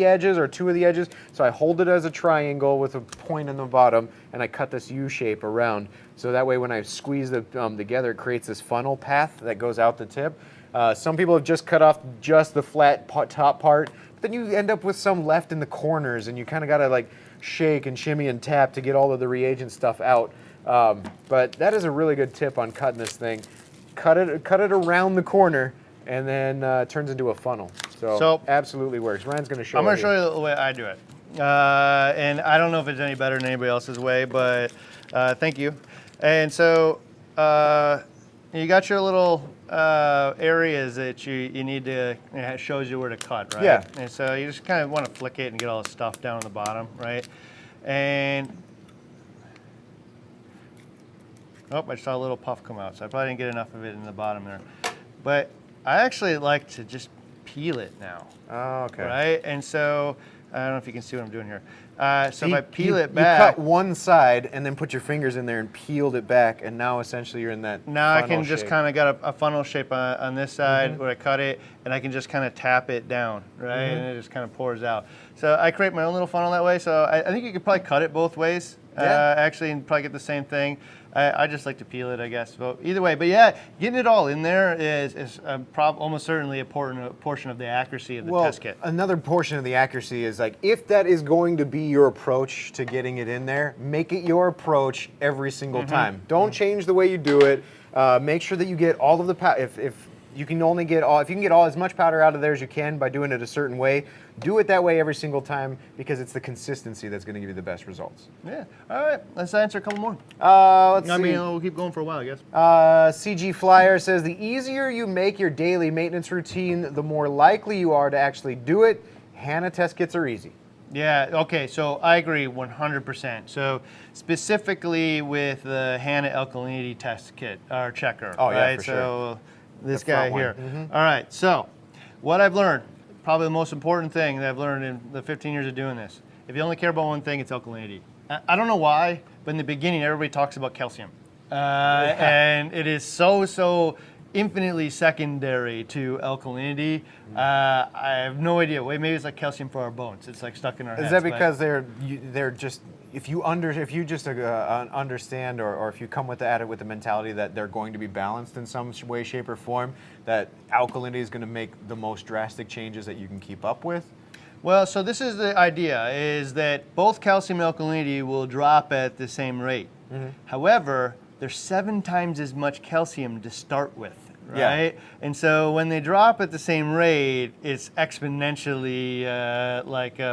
edges or two of the edges. So I hold it as a triangle with a point in the bottom, and I cut this U shape around. So that way when I squeeze them together, it creates this funnel path that goes out the tip. Some people have just cut off just the flat top part, but then you end up with some left in the corners, and you kind of got to like shake and shimmy and tap to get all of the reagent stuff out. But that is a really good tip on cutting this thing. Cut it around the corner, and then it turns into a funnel. So absolutely works. Ryan's going to show. I'm going to show you the way I do it, and I don't know if it's any better than anybody else's way, but thank you. And so you got your little areas that you need to. It shows you where to cut, right? Yeah. And so you just kind of want to flick it and get all the stuff down on the bottom, right? And oh, I saw a little puff come out, so I probably didn't get enough of it in the bottom there. But I actually like to just peel it now. Oh, okay. Right? And so, I don't know if you can see what I'm doing here. So if I peel it You back. cut one side and then put your fingers in there and peeled it back, and now essentially you're in that Now I funnel can just shape. kind of got a funnel shape on this side where I cut it, and I can just kind of tap it down, right? And it just kind of pours out. So I create my own little funnel that way. So I think you could probably cut it both ways, actually, and probably get the same thing. I just like to peel it, I guess. So either way, but yeah, getting it all in there is almost certainly a portion of the accuracy of the test kit. Another portion of the accuracy is like, if that is going to be your approach to getting it in there, make it your approach every single time. Don't change the way you do it. Make sure that you get all of the powder. If you can get all as much powder out of there as you can by doing it a certain way, do it that way every single time, because it's the consistency that's going to give you the best results. Yeah. All right. Let's answer a couple more. Let's see. I mean, we'll keep going for a while, I guess. CG Flyer says, the easier you make your daily maintenance routine, the more likely you are to actually do it. Hanna test kits are easy. Yeah, okay, so I agree 100%. So specifically with the Hanna alkalinity test kit, or checker, Oh, yeah, right? for sure. So this The guy front one. here. All right, so what I've learned, probably the most important thing that I've learned in the 15 years of doing this, if you only care about one thing, it's alkalinity. I don't know why, but in the beginning, everybody talks about calcium. And it is so infinitely secondary to alkalinity. I have no idea. Maybe it's like calcium for our bones. It's like stuck in our heads. Is that because they're just, if you just understand, or if you come at it with the mentality that they're going to be balanced in some way, shape, or form, that alkalinity is going to make the most drastic changes that you can keep up with? Well, so this is the idea, is that both calcium and alkalinity will drop at the same rate. However, there's 7 times as much calcium to start with, right? Yeah. And so when they drop at the same rate, it's exponentially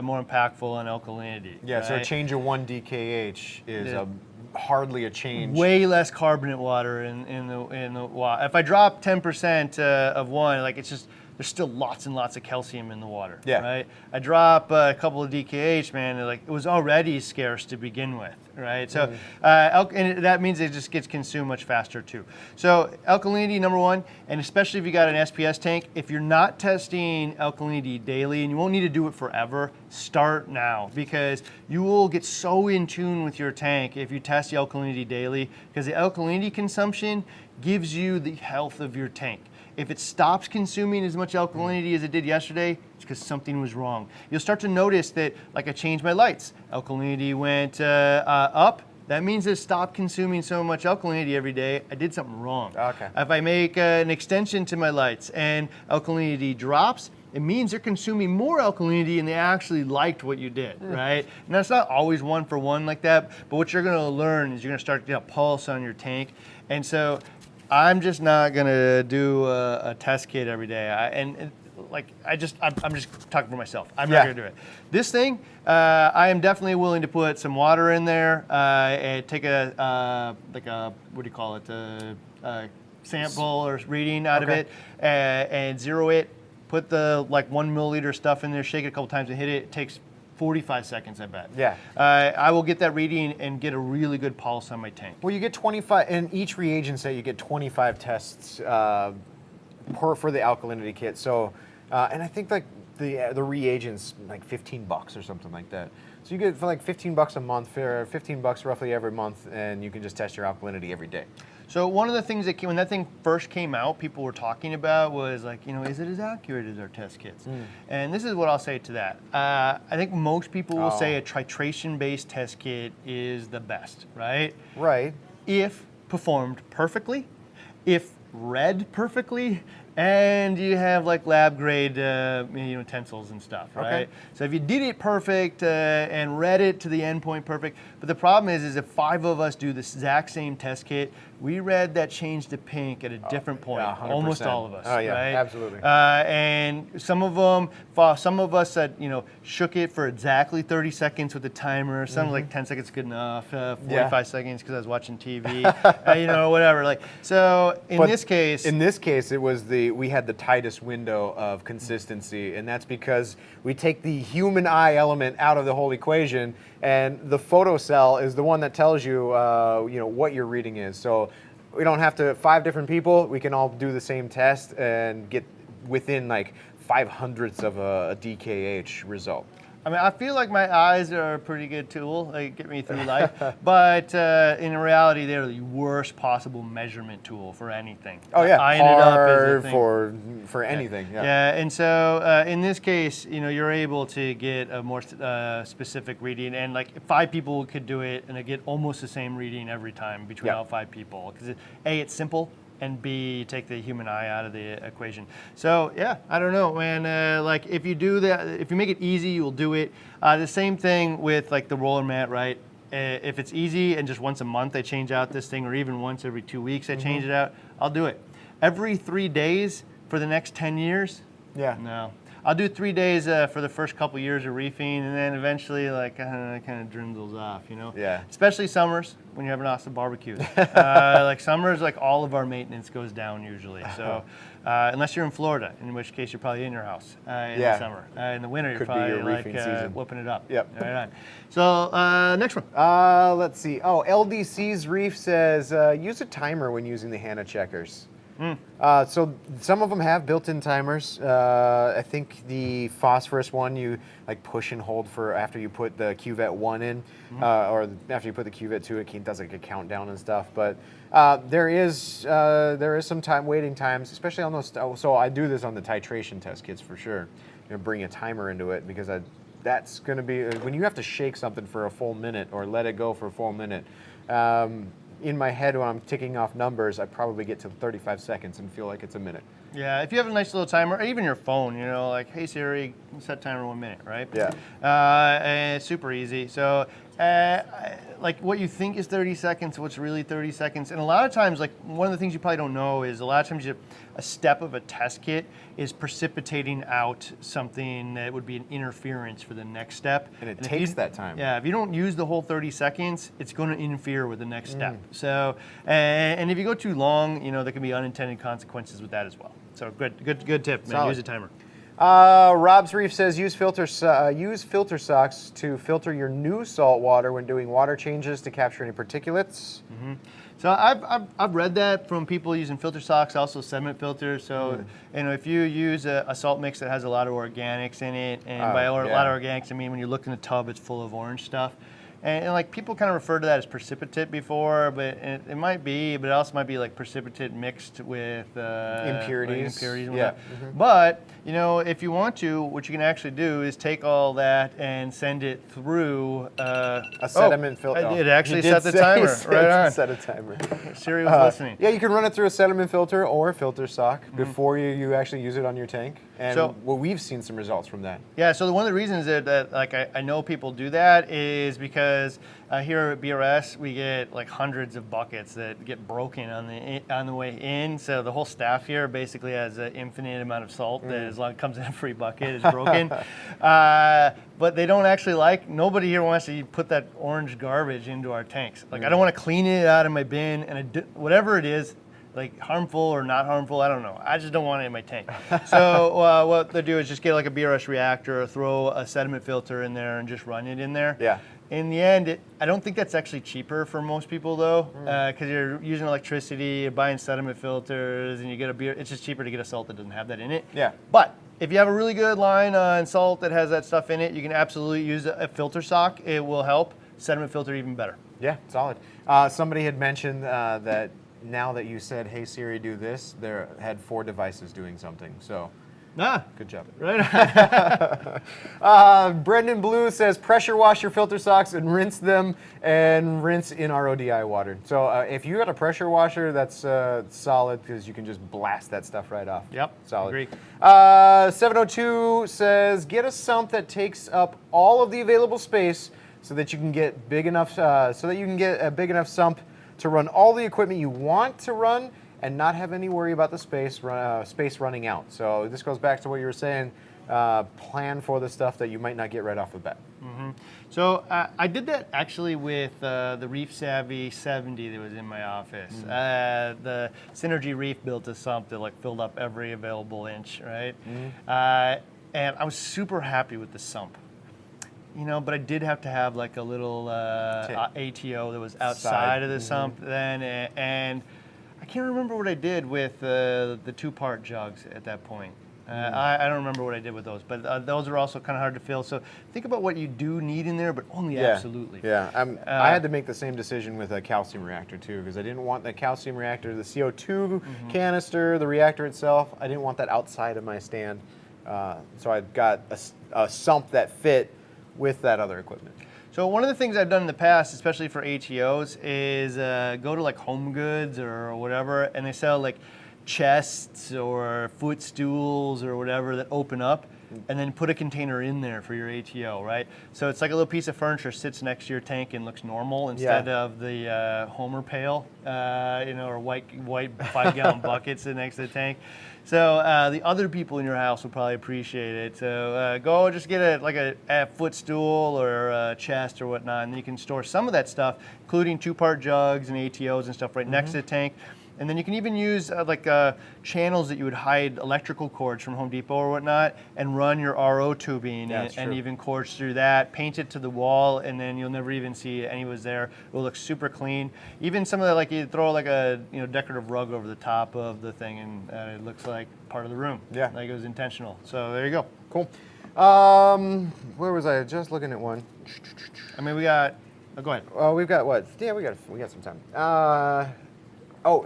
more impactful on alkalinity. Yeah, right? so a change of 1 DKH is hardly a change. Way less carbonate water in the water. If I drop 10% of one, like it's just, there's still lots and lots of calcium in the water, right? I drop a couple of DKH, man, it was already scarce to begin with, right? So, and that means it just gets consumed much faster too. So alkalinity, number one, and especially if you got an SPS tank, if you're not testing alkalinity daily, and you won't need to do it forever, start now, because you will get so in tune with your tank if you test the alkalinity daily, because the alkalinity consumption gives you the health of your tank. If it stops consuming as much alkalinity as it did yesterday, it's because something was wrong. You'll start to notice that, like I changed my lights, alkalinity went up. That means it stopped consuming so much alkalinity every day. I did something wrong. Okay. If I make an extension to my lights and alkalinity drops, it means they're consuming more alkalinity and they actually liked what you did, right? Now, it's not always one for one like that, but what you're gonna learn is you're gonna start to get a pulse on your tank. And so I'm just not gonna do a test kit every day. I'm just talking for myself. I'm not gonna do it. This thing, I am definitely willing to put some water in there and take a what do you call it, a sample or reading out of it and zero it. Put the 1 milliliter stuff in there, shake it a couple times and hit it. It takes 45 seconds, I bet. Yeah. I will get that reading and get a really good pulse on my tank. Well, you get 25, in each reagent set, you get 25 tests for the alkalinity kit. So, and I think the reagents like $15 or something like that. So you get for like $15 a month, for $15 roughly every month, and you can just test your alkalinity every day. So one of the things that when that thing first came out, people were talking about was like, is it as accurate as our test kits? And this is what I'll say to that. I think most people will say a titration-based test kit is the best, right? Right. If performed perfectly, if read perfectly, and you have like lab grade utensils and stuff, right? Okay. So if you did it perfect and read it to the endpoint perfect, but the problem is if 5 of us do the exact same test kit, we read that change to pink at a different point, yeah, 100%. almost all of us, Oh, yeah, right? absolutely. And some of us that shook it for exactly 30 seconds with the timer. Some like 10 seconds good enough, 45 seconds because I was watching TV, whatever. Like so, in this case, it was we had the tightest window of consistency, and that's because we take the human eye element out of the whole equation, and the photocell is the one that tells you, what your reading is. So we don't have to 5 different people. We can all do the same test and get within like 5/100ths of a DKH result. I mean, I feel like my eyes are a pretty good tool, like get me through life. But in reality, they're the worst possible measurement tool for anything. Oh yeah, eyeing it up is a thing. for anything. Yeah. Yeah, and so in this case, you're able to get a more specific reading, and like 5 people could do it, and they get almost the same reading every time between all 5 people. Because it's simple. And B, you take the human eye out of the equation. So yeah, I don't know, man. Like if you do that, if you make it easy, you'll do it. The same thing with like the roller mat, right? If it's easy and just once a month I change out this thing, or even once every 2 weeks I change it out, I'll do it. Every 3 days for the next 10 years? Yeah. No. I'll do 3 days for the first couple years of reefing, and then eventually, like, it kind of dwindles off, Yeah. Especially summers when you're having awesome barbecues. Like summers, like all of our maintenance goes down usually. So, unless you're in Florida, in which case you're probably in your house in the summer. In the winter, you're Could be probably your like reefing season. whooping it up. Yep. Right on. So next one. Let's see. Oh, LDC's Reef says use a timer when using the Hanna checkers. So some of them have built-in timers. I think the phosphorus one you like push and hold for after you put the cuvette 1 in, or after you put the cuvette 2, it does like a countdown and stuff. But there is some waiting times, especially on those. So I do this on the titration test kits for sure. Bring a timer into it because that's going to be when you have to shake something for a full minute or let it go for a full minute. In my head, when I'm ticking off numbers, I probably get to 35 seconds and feel like it's a minute. Yeah, if you have a nice little timer, or even your phone, like, hey Siri, set timer 1 minute, right? Yeah. And it's super easy. So, like what you think is 30 seconds, what's really 30 seconds. And a lot of times, like one of the things you probably don't know is a lot of times a step of a test kit is precipitating out something that would be an interference for the next step. And it takes that time. Yeah, if you don't use the whole 30 seconds, it's going to interfere with the next step. So, and if you go too long, there can be unintended consequences with that as well. So good tip, man. Solid. Use a timer. Rob's Reef says use filter socks to filter your new salt water when doing water changes to capture any particulates. So I've read that from people using filter socks, also sediment filters. So if you use a salt mix that has a lot of organics in it, and by a lot of organics I mean when you look in the tub it's full of orange stuff. And like people kind of refer to that as precipitate before, but it might be, but it also might be like precipitate mixed with impurities. And yeah. But if you want to, what you can actually do is take all that and send it through a sediment filter. It actually set the timer. Right on. Set a timer. Siri was listening. Yeah, you can run it through a sediment filter or a filter sock before you actually use it on your tank. And we've seen some results from that. Yeah, so one of the reasons that like I know people do that is because here at BRS we get like hundreds of buckets that get broken on the way in. So the whole staff here basically has an infinite amount of salt that as long as it comes in a free bucket is broken. But they don't actually nobody here wants to put that orange garbage into our tanks. Like I don't want to clean it out of my bin and whatever it is, like harmful or not harmful, I don't know. I just don't want it in my tank. So what they do is just get like a BRS reactor, throw a sediment filter in there and just run it in there. Yeah. In the end, I don't think that's actually cheaper for most people though, because you're using electricity, you're buying sediment filters, and you get a beer. It's just cheaper to get a salt that doesn't have that in it. Yeah. But if you have a really good line on salt that has that stuff in it, you can absolutely use a filter sock. It will help. Sediment filter even better. Yeah, solid. Somebody had mentioned that now that you said, "Hey Siri, do this," there had 4 devices doing something. So. Good job. Right. Brendan Blue says pressure wash your filter socks and rinse them and rinse in RODI water. So if you got a pressure washer, that's solid because you can just blast that stuff right off. Yep. Solid. Agree. 702 says get a sump that takes up all of the available space so that you can get big enough a big enough sump to run all the equipment you want to run and not have any worry about the space running out. So this goes back to what you were saying, plan for the stuff that you might not get right off the bat. Mm-hmm. So I did that actually with the Reef Savvy 70 that was in my office. The Synergy Reef built a sump that like filled up every available inch, right? And I was super happy with the sump. You know, but I did have to have like a little ATO that was outside of the sump then, and I can't remember what I did with the 2-part jugs at that point. I don't remember what I did with those, but those are also kind of hard to fill. So think about what you do need in there, but only absolutely. Yeah, I had to make the same decision with a calcium reactor too, because I didn't want the calcium reactor, the CO2 canister, the reactor itself. I didn't want that outside of my stand. So I got a sump that fit with that other equipment. So one of the things I've done in the past, especially for ATOs, is go to like Home Goods or whatever, and they sell like chests or footstools or whatever that open up, and then put a container in there for your ATO, right? So it's like a little piece of furniture sits next to your tank and looks normal instead of the Homer pail, or white 5-gallon bucket sitting next to the tank. So the other people in your house will probably appreciate it. So go just get a footstool or a chest or whatnot, and then you can store some of that stuff, including 2-part jugs and ATOs and stuff right next to the tank. And then you can even use channels that you would hide electrical cords from Home Depot or whatnot, and run your RO tubing and even cords through that. Paint it to the wall, and then you'll never even see any was there. It will look super clean. Even some of the you throw like a decorative rug over the top of the thing, and it looks like part of the room. Yeah, like it was intentional. So there you go. Cool. Where was I? Just looking at one. I mean, we got. Oh, go ahead. Oh, we've got what? Yeah, we got some time.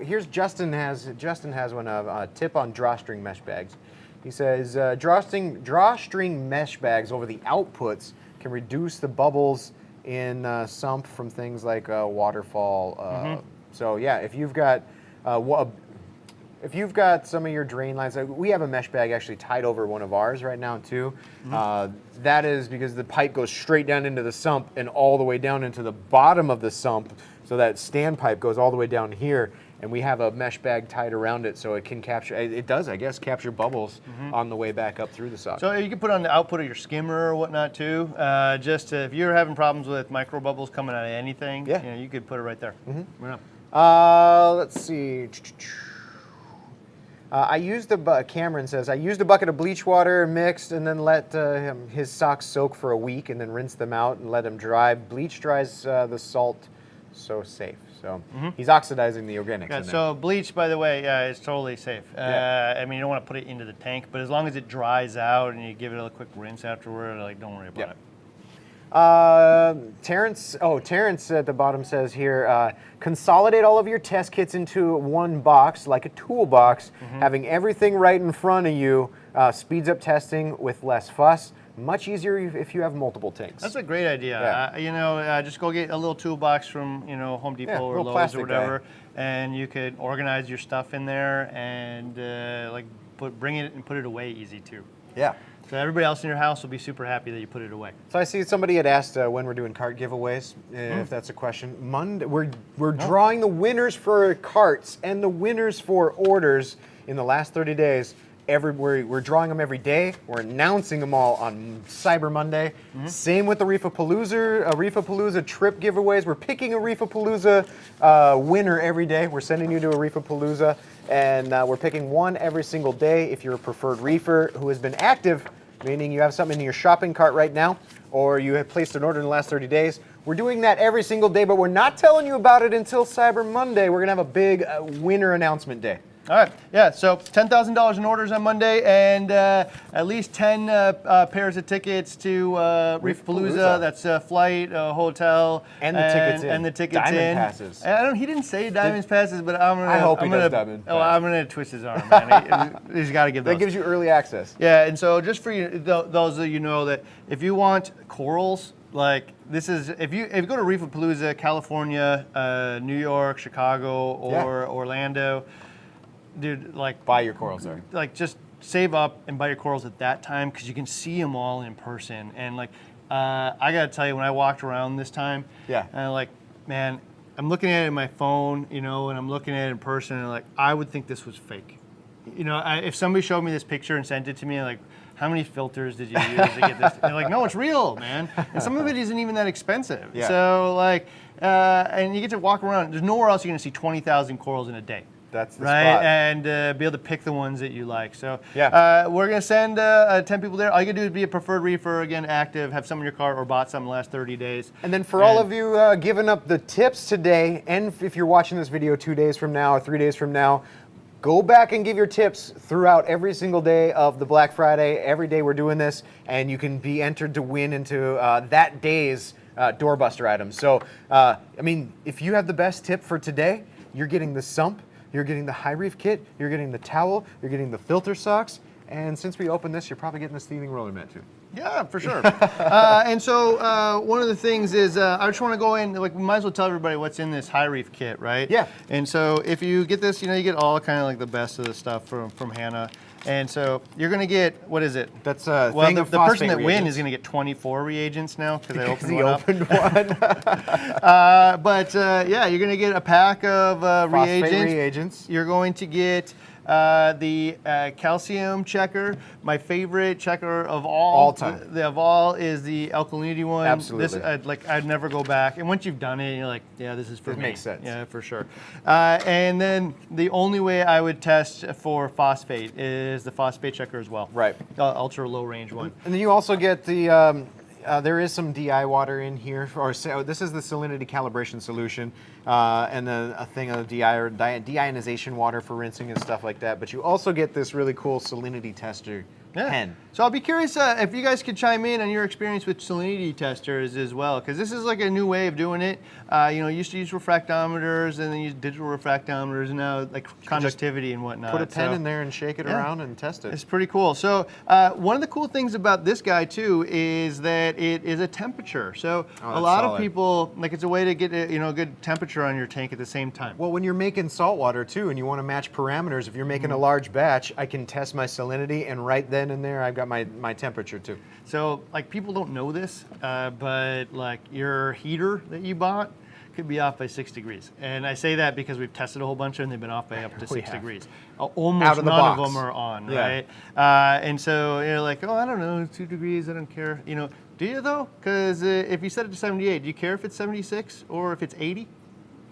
Here's Justin has one a tip on drawstring mesh bags. He says drawstring mesh bags over the outputs can reduce the bubbles in sump from things like waterfall. So yeah, if you've got some of your drain lines, we have a mesh bag actually tied over one of ours right now too. That is because the pipe goes straight down into the sump and all the way down into the bottom of the sump. So that standpipe goes all the way down here, and we have a mesh bag tied around it so it can capture, it does, I guess, capture bubbles on the way back up through the sock. So you can put on the output of your skimmer or whatnot too. If you're having problems with micro bubbles coming out of anything, you could put it right there. Let's see. Cameron says, I used a bucket of bleach water mixed and then let his socks soak for a week and then rinse them out and let them dry. Bleach dries the salt so safe. So he's oxidizing the organics in there. So bleach, by the way, is totally safe. I mean, you don't want to put it into the tank, but as long as it dries out and you give it a quick rinse afterward, don't worry about it. Terrence at the bottom says here, consolidate all of your test kits into one box, like a toolbox. Having everything right in front of you speeds up testing with less fuss. Much easier if you have multiple tanks. That's a great idea. Just go get a little toolbox from Home Depot or Lowe's or whatever, and you could organize your stuff in there and bring it and put it away easy too. Yeah. So everybody else in your house will be super happy that you put it away. So I see somebody had asked when we're doing cart giveaways, if that's a question. Monday, we're drawing the winners for carts and the winners for orders in the last 30 days. We're drawing them every day. We're announcing them all on Cyber Monday. Same with the Reefapalooza trip giveaways. We're picking a Reefapalooza winner every day. We're sending you to a Reefapalooza, and we're picking one every single day. If you're a preferred reefer who has been active, meaning you have something in your shopping cart right now, or you have placed an order in the last 30 days, We're doing that every single day, but we're not telling you about it until Cyber Monday. We're going to have a big winner announcement day. All right, yeah, so $10,000 in orders on Monday, and at least 10 pairs of tickets to Reef Palooza. That's a flight, a hotel, and the tickets in. And the tickets Diamond passes. And he didn't say Diamonds passes, but I hope he does Diamond passes. I'm gonna twist his arm, man. He's got to give those. That gives you early access. Yeah, and so just for you, those of you know that if you want corals, like this is if you go to Reef Palooza, California, New York, Chicago, or Orlando. Dude, like buy your corals there. Like just save up and buy your corals at that time because you can see them all in person. And like, I gotta tell you, when I walked around this time, and like, man, I'm looking at it in my phone, you know, and I'm looking at it in person, and like, I would think this was fake. You know, if somebody showed me this picture and sent it to me, like, how many filters did you use to get this? They're like, no, it's real, man. And some of it isn't even that expensive. Yeah. So like, and you get to walk around. There's nowhere else you're gonna see 20,000 corals in a day. That's the right, spot. and be able to pick the ones that you like. So yeah, we're gonna send 10 people there. All you gotta do is be a preferred reefer, again, active, have some in your cart or bought some in the last 30 days. And then for all of you giving up the tips today, and if you're watching this video 2 days from now or 3 days from now, go back and give your tips throughout every single day of the Black Friday. Every day we're doing this, and you can be entered to win into that day's doorbuster items. So, I mean, if you have the best tip for today, you're getting the Sump, you're getting the HIREEF kit, you're getting the towel, you're getting the filter socks, and since we opened this, you're probably getting this thieving roller mat too. Yeah, for sure. And so one of the things is I just want to go in, like, we might as well tell everybody what's in this HIREEF kit, right? Yeah. And so if you get this, you know, you get all kind of like the best of the stuff from Hanna. And so you're going to get, what is it? That's a well, thing of the person that reagents. wins is going to get 24 reagents now because I opened he one opened up. one. Yeah, you're going to get a pack of reagents. You're going to get the calcium checker. My favorite checker of all time. Of all is the alkalinity one. Absolutely. This, I'd never go back. And once you've done it, you're like, yeah, this is for me. Makes sense. Yeah, for sure. And then the only way I would test for phosphate is the phosphate checker as well. Right. Ultra low range one. And then you also get the, there is some DI water in here, or this is the salinity calibration solution, and then a thing of DI or deionization water for rinsing and stuff like that. But you also get this really cool salinity tester pen. So I'll be curious if you guys could chime in on your experience with salinity testers as well, because this is like a new way of doing it. You know, you used to use refractometers and then use digital refractometers, and now like conductivity and whatnot. Put a pen in there and shake it around and test it. It's pretty cool. So one of the cool things about this guy too is that it is a temperature. So a lot of people, like, it's a way to get a good temperature on your tank at the same time. Well, when you're making salt water too, and you want to match parameters, if you're making a large batch, I can test my salinity, and right then and there, I've got my temperature too. So like, people don't know this, but like your heater that you bought could be off by 6 degrees. And I say that because we've tested a whole bunch of them, and they've been off by up to 6 degrees. Almost none of them are on, right? And so you're like, oh, I don't know, 2 degrees, I don't care. You know, do you though? Because if you set it to 78, do you care if it's 76 or if it's 80?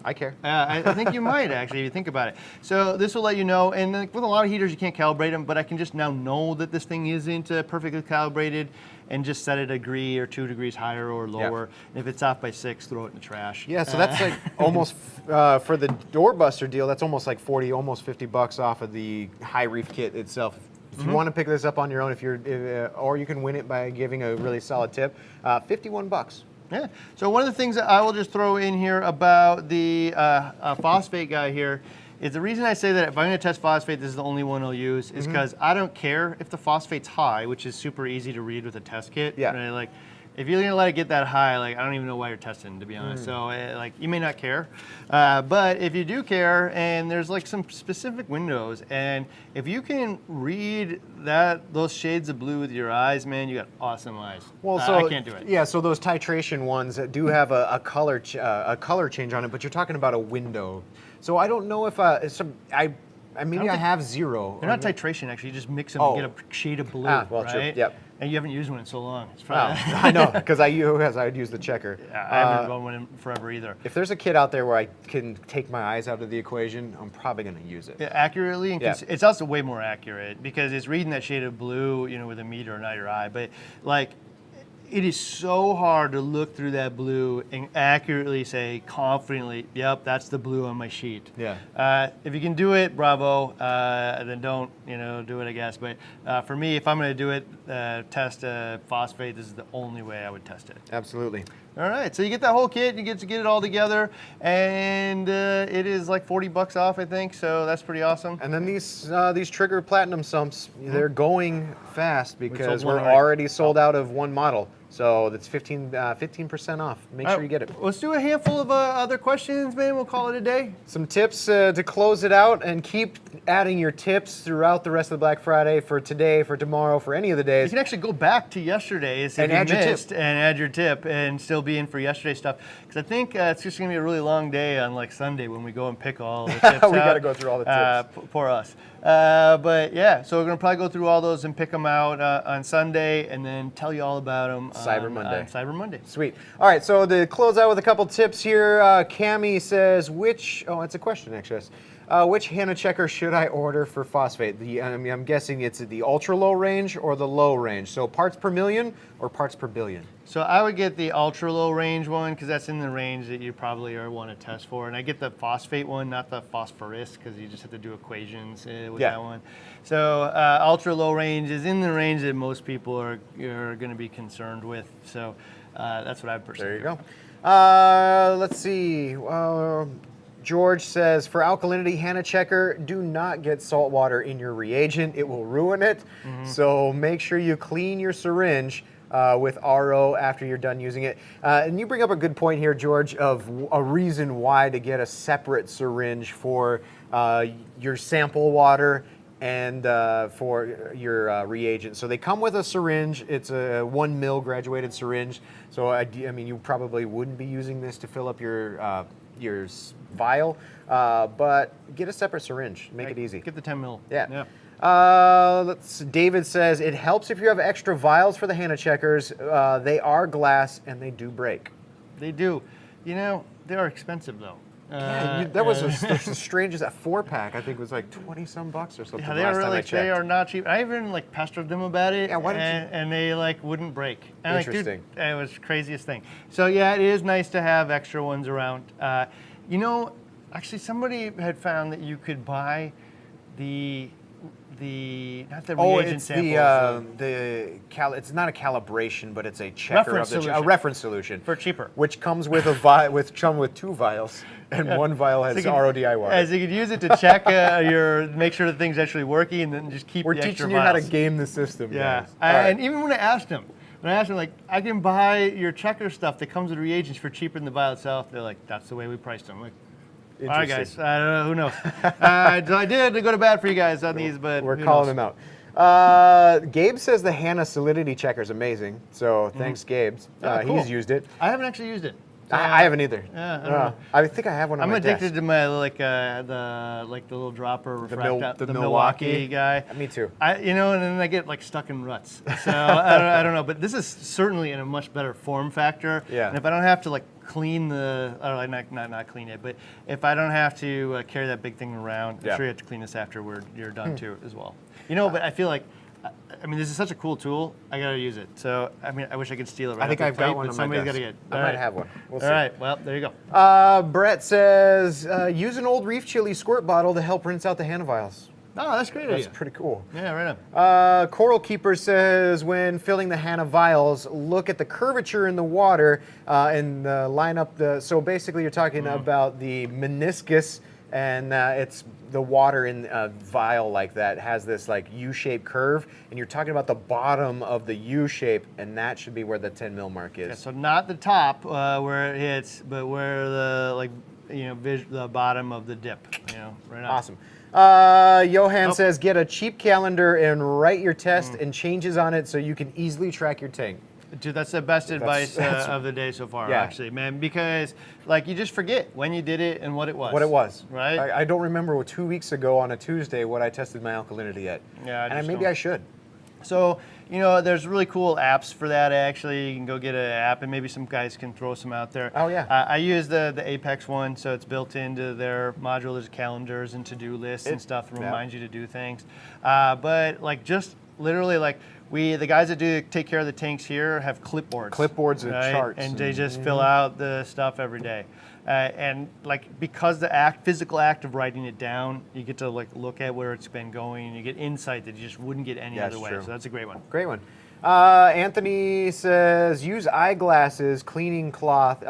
I care. I think you might actually, if you think about it. So this will let you know, and like with a lot of heaters you can't calibrate them, but I can just now know that this thing isn't perfectly calibrated and just set it a degree or 2 degrees higher or lower. And if it's off by 6, throw it in the trash. Yeah, so that's like almost, for the doorbuster deal, that's almost like 40, almost 50 bucks off of the HIREEF kit itself. If you want to pick this up on your own, or you can win it by giving a really solid tip, 51 bucks. Yeah. So one of the things that I will just throw in here about the phosphate guy here is the reason I say that if I'm going to test phosphate, this is the only one I'll use, is because I don't care if the phosphate's high, which is super easy to read with a test kit. Yeah. Right? Like, if you're going to let it get that high, like, I don't even know why you're testing, to be honest. So, like, you may not care. But if you do care, and there's, like, some specific windows, and if you can read those shades of blue with your eyes, man, you got awesome eyes. Well, so I can't do it. Yeah, so those titration ones that do have a color change on it, but you're talking about a window. So I don't know if maybe I have 0. They're not titration, actually. You just mix them and get a shade of blue, well, right? true. Yep. And you haven't used one in so long. It's probably I know, because I'd use the checker. I haven't done one in forever either. If there's a kit out there where I can take my eyes out of the equation, I'm probably going to use it. Yeah, accurately, and it's also way more accurate because it's reading that shade of blue, with a meter, not your eye. But like, it is so hard to look through that blue and accurately say confidently, yep, that's the blue on my sheet. Yeah. If you can do it, bravo. Then don't, do it, I guess. But for me, if I'm going to do it, test phosphate, this is the only way I would test it. Absolutely. All right, so you get that whole kit, you get to get it all together, and it is like $40 off, I think. So that's pretty awesome. And then these Trigger Platinum sumps, they're going fast because sold we're one already. already sold out of one model. So that's 15% off. Make sure you get it. Let's do a handful of other questions, man. We'll call it a day. Some tips to close it out, and keep adding your tips throughout the rest of the Black Friday, for today, for tomorrow, for any of the You days. can actually go back to yesterday's And add your tip. and add your tip and still be in for yesterday's stuff. Because I think it's just going to be a really long day on like Sunday when we go and pick all the tips out. We got to go through all the tips. Poor us. But yeah, so we're going to probably go through all those and pick them out on Sunday and then tell you all about them Cyber Monday. on Cyber Monday. Sweet. All right, so to close out with a couple tips here, Cami says, it's a question actually. Which Hanna checker should I order for phosphate? I'm guessing it's the ultra low range or the low range. So parts per million or parts per billion? So I would get the ultra low range one because that's in the range that you probably want to test for. And I get the phosphate one, not the phosphorus, because you just have to do equations with that one. So ultra low range is in the range that most people are going to be concerned with. So that's what I personally. There you go. Let's see. George says, for alkalinity, Hanna checker, do not get salt water in your reagent. It will ruin it. So make sure you clean your syringe with RO after you're done using it. And you bring up a good point here, George, of a reason why to get a separate syringe for your sample water and for your reagent. So they come with a syringe. It's a 1 mil graduated syringe. So I mean, you probably wouldn't be using this to fill up your vial, but get a separate syringe. Make it easy. Get the 10 mil. Yeah. David says, it helps if you have extra vials for the Hanna checkers. They are glass and they do break. They do. They are expensive though. That was the strangest. That 4-pack I think was like 20 some bucks or something. Yeah, they are really. They are not cheap. I even pestered them about it. Yeah, why don't and they wouldn't break. And Interesting. Dude, it was the craziest thing. So yeah, it is nice to have extra ones around. Actually, somebody had found that you could buy the not the reagent samples. It's not a calibration, but it's a checker a reference solution for cheaper, which comes with with 2 vials, and 1 vial has RODI water. As you could use it to check make sure the thing's actually working, and then just keep. We're the teaching extra you how to vials. game the system. Yeah, guys. and even when I asked them, I can buy your checker stuff that comes with reagents for cheaper than the vial itself. They're like, that's the way we priced them. I'm like, all right, guys. I don't know. Who knows? So I did go to bat for you guys on these, but we're calling them out. Gabe says the Hanna solidity checker is amazing. So thanks, Gabe. Cool. He's used it. I haven't actually used it. I haven't either. Yeah, I don't know. I think I have one on I'm my addicted desk. to my the little dropper refractor, the Milwaukee guy. Me too. And then I get stuck in ruts. So I don't know, but this is certainly in a much better form factor. Yeah. And if I don't have to clean not clean it, but if I don't have to carry that big thing around, I'm sure you have to clean this after you're done too as well. But I feel like. This is such a cool tool. I gotta use it. So, I wish I could steal it. Right I think off I've the got plate, one but on somebody's my desk. gotta get it. I might have one. We'll see. All right. Well, there you go. Brett says, use an old Reef Chili squirt bottle to help rinse out the Hanna vials. Oh, that's a great. That's pretty cool. Yeah, right on. Coral Keeper says, when filling the Hanna vials, look at the curvature in the water and line up so basically you're talking about the meniscus, and it's the water in a vial like that has this U-shaped curve, and you're talking about the bottom of the U-shape, and that should be where the 10 mil mark is. Yeah, so not the top where it hits, but where the the bottom of the dip. Right on. Awesome. Johan says, get a cheap calendar and write your test and changes on it so you can easily track your tank. Dude, that's the best advice of the day so far, actually, man, because you just forget when you did it and what it was. What it was. Right? I don't remember 2 weeks ago on a Tuesday what I tested my alkalinity at. Yeah, and maybe I should. So, there's really cool apps for that, actually. You can go get an app, and maybe some guys can throw some out there. Oh, yeah. I use the Apex one, so it's built into their module. There's calendars and to-do lists and stuff that reminds you to do things. But, just literally like the guys that take care of the tanks here have clipboards. Clipboards and right? charts. And they just fill out the stuff every day. And like because the physical act of writing it down, you get to like look at where it's been going, and you get insight that you just wouldn't get any other way. True. So that's a great one. Great one. Anthony says use eyeglass cleaning cloths to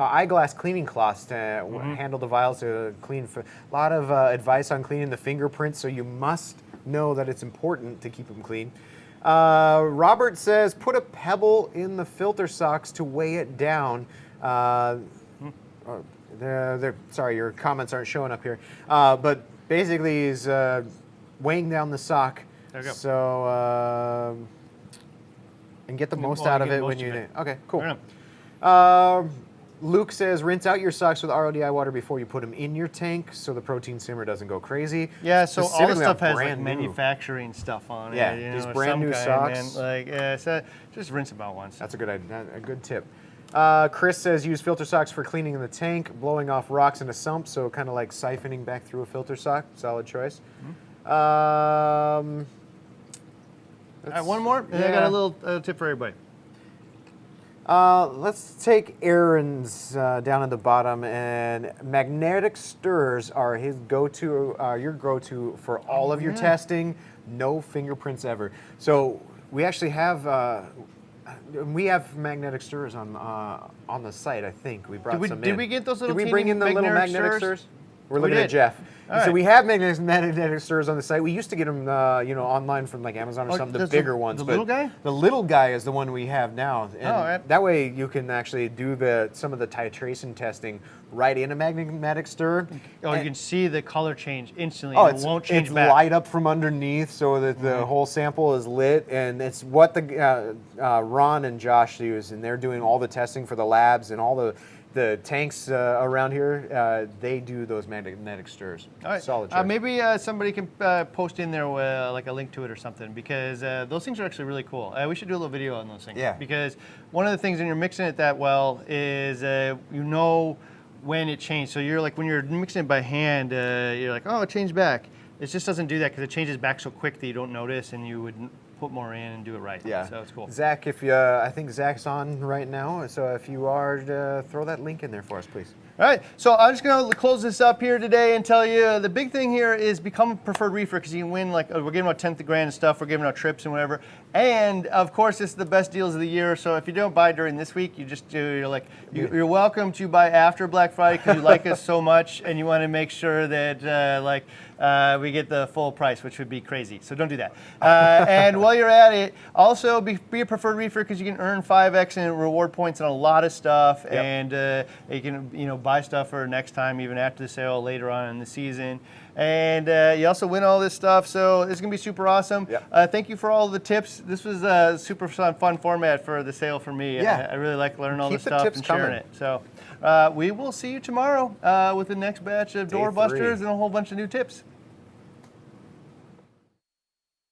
handle the vials to clean. A lot of advice on cleaning the fingerprints, so you must know that it's important to keep them clean. Robert says put a pebble in the filter socks to weigh it down. Sorry, your comments aren't showing up here. But basically, he's weighing down the sock. There you go. So and get the most out of it when you. Okay, cool. Luke says rinse out your socks with RODI water before you put them in your tank, so the protein simmer doesn't go crazy. Yeah, so all the Specifically stuff on has like brand new. manufacturing stuff on it. Yeah, you know, these or brand some new kind, socks. man. Like, so just rinse them out once. That's a good tip. Chris says use filter socks for cleaning in the tank, blowing off rocks in a sump, so kind of like siphoning back through a filter sock. Solid choice. All right, one more. And I got a little tip for everybody. Let's take Aaron's down at the bottom, and magnetic stirrers are his go-to, your go-to for all of your testing. No fingerprints ever. So we actually have magnetic stirrers on the site. I think we brought some in. Did we get those little? Did we bring in the little magnetic stirrers? We're looking at Jeff. All So right. we have magnetic stirrers on the site. We used to get them, online from like Amazon or something. The bigger ones. The but little guy? The little guy is the one we have now, and all right. that way you can actually do some of the titration testing right in a magnetic stirrer. Oh, you can see the color change instantly. Oh, and it won't change it's back. light up from underneath, so that the whole sample is lit, and it's what the Ron and Josh use, and they're doing all the testing for the labs and all the tanks around here. They do those magnetic stirrers. All right. Solid choice. Maybe somebody can post in there like a link to it or something, because those things are actually really cool. We should do a little video on those things. Yeah. Because one of the things when you're mixing it that well is you know when it changed. So you're like when you're mixing it by hand, you're like, oh, it changed back. It just doesn't do that because it changes back so quick that you don't notice, and you would put more in and do it right. Yeah. So it's cool. Zach, I think Zach's on right now, so if you are, throw that link in there for us, please. All right, so I'm just going to close this up here today and tell you the big thing here is become a preferred reefer, because you can win, like, we're giving out 10th grand and stuff, we're giving out trips and whatever. And of course, this is the best deals of the year. So if you don't buy during this week, you're welcome to buy after Black Friday because you like us so much and you want to make sure that we get the full price, which would be crazy. So don't do that. And while you're at it, also be a preferred reefer because you can earn 5x in reward points on a lot of stuff. Yep. And you can buy stuff for next time, even after the sale later on in the season. And you also win all this stuff, so it's going to be super awesome. Yep. Thank you for all the tips. This was a super fun format for the sale for me. Yeah. I really like learning all this Keep the stuff tips and sharing coming. it. So we will see you tomorrow with the next batch of Day Doorbusters 3. and a whole bunch of new tips.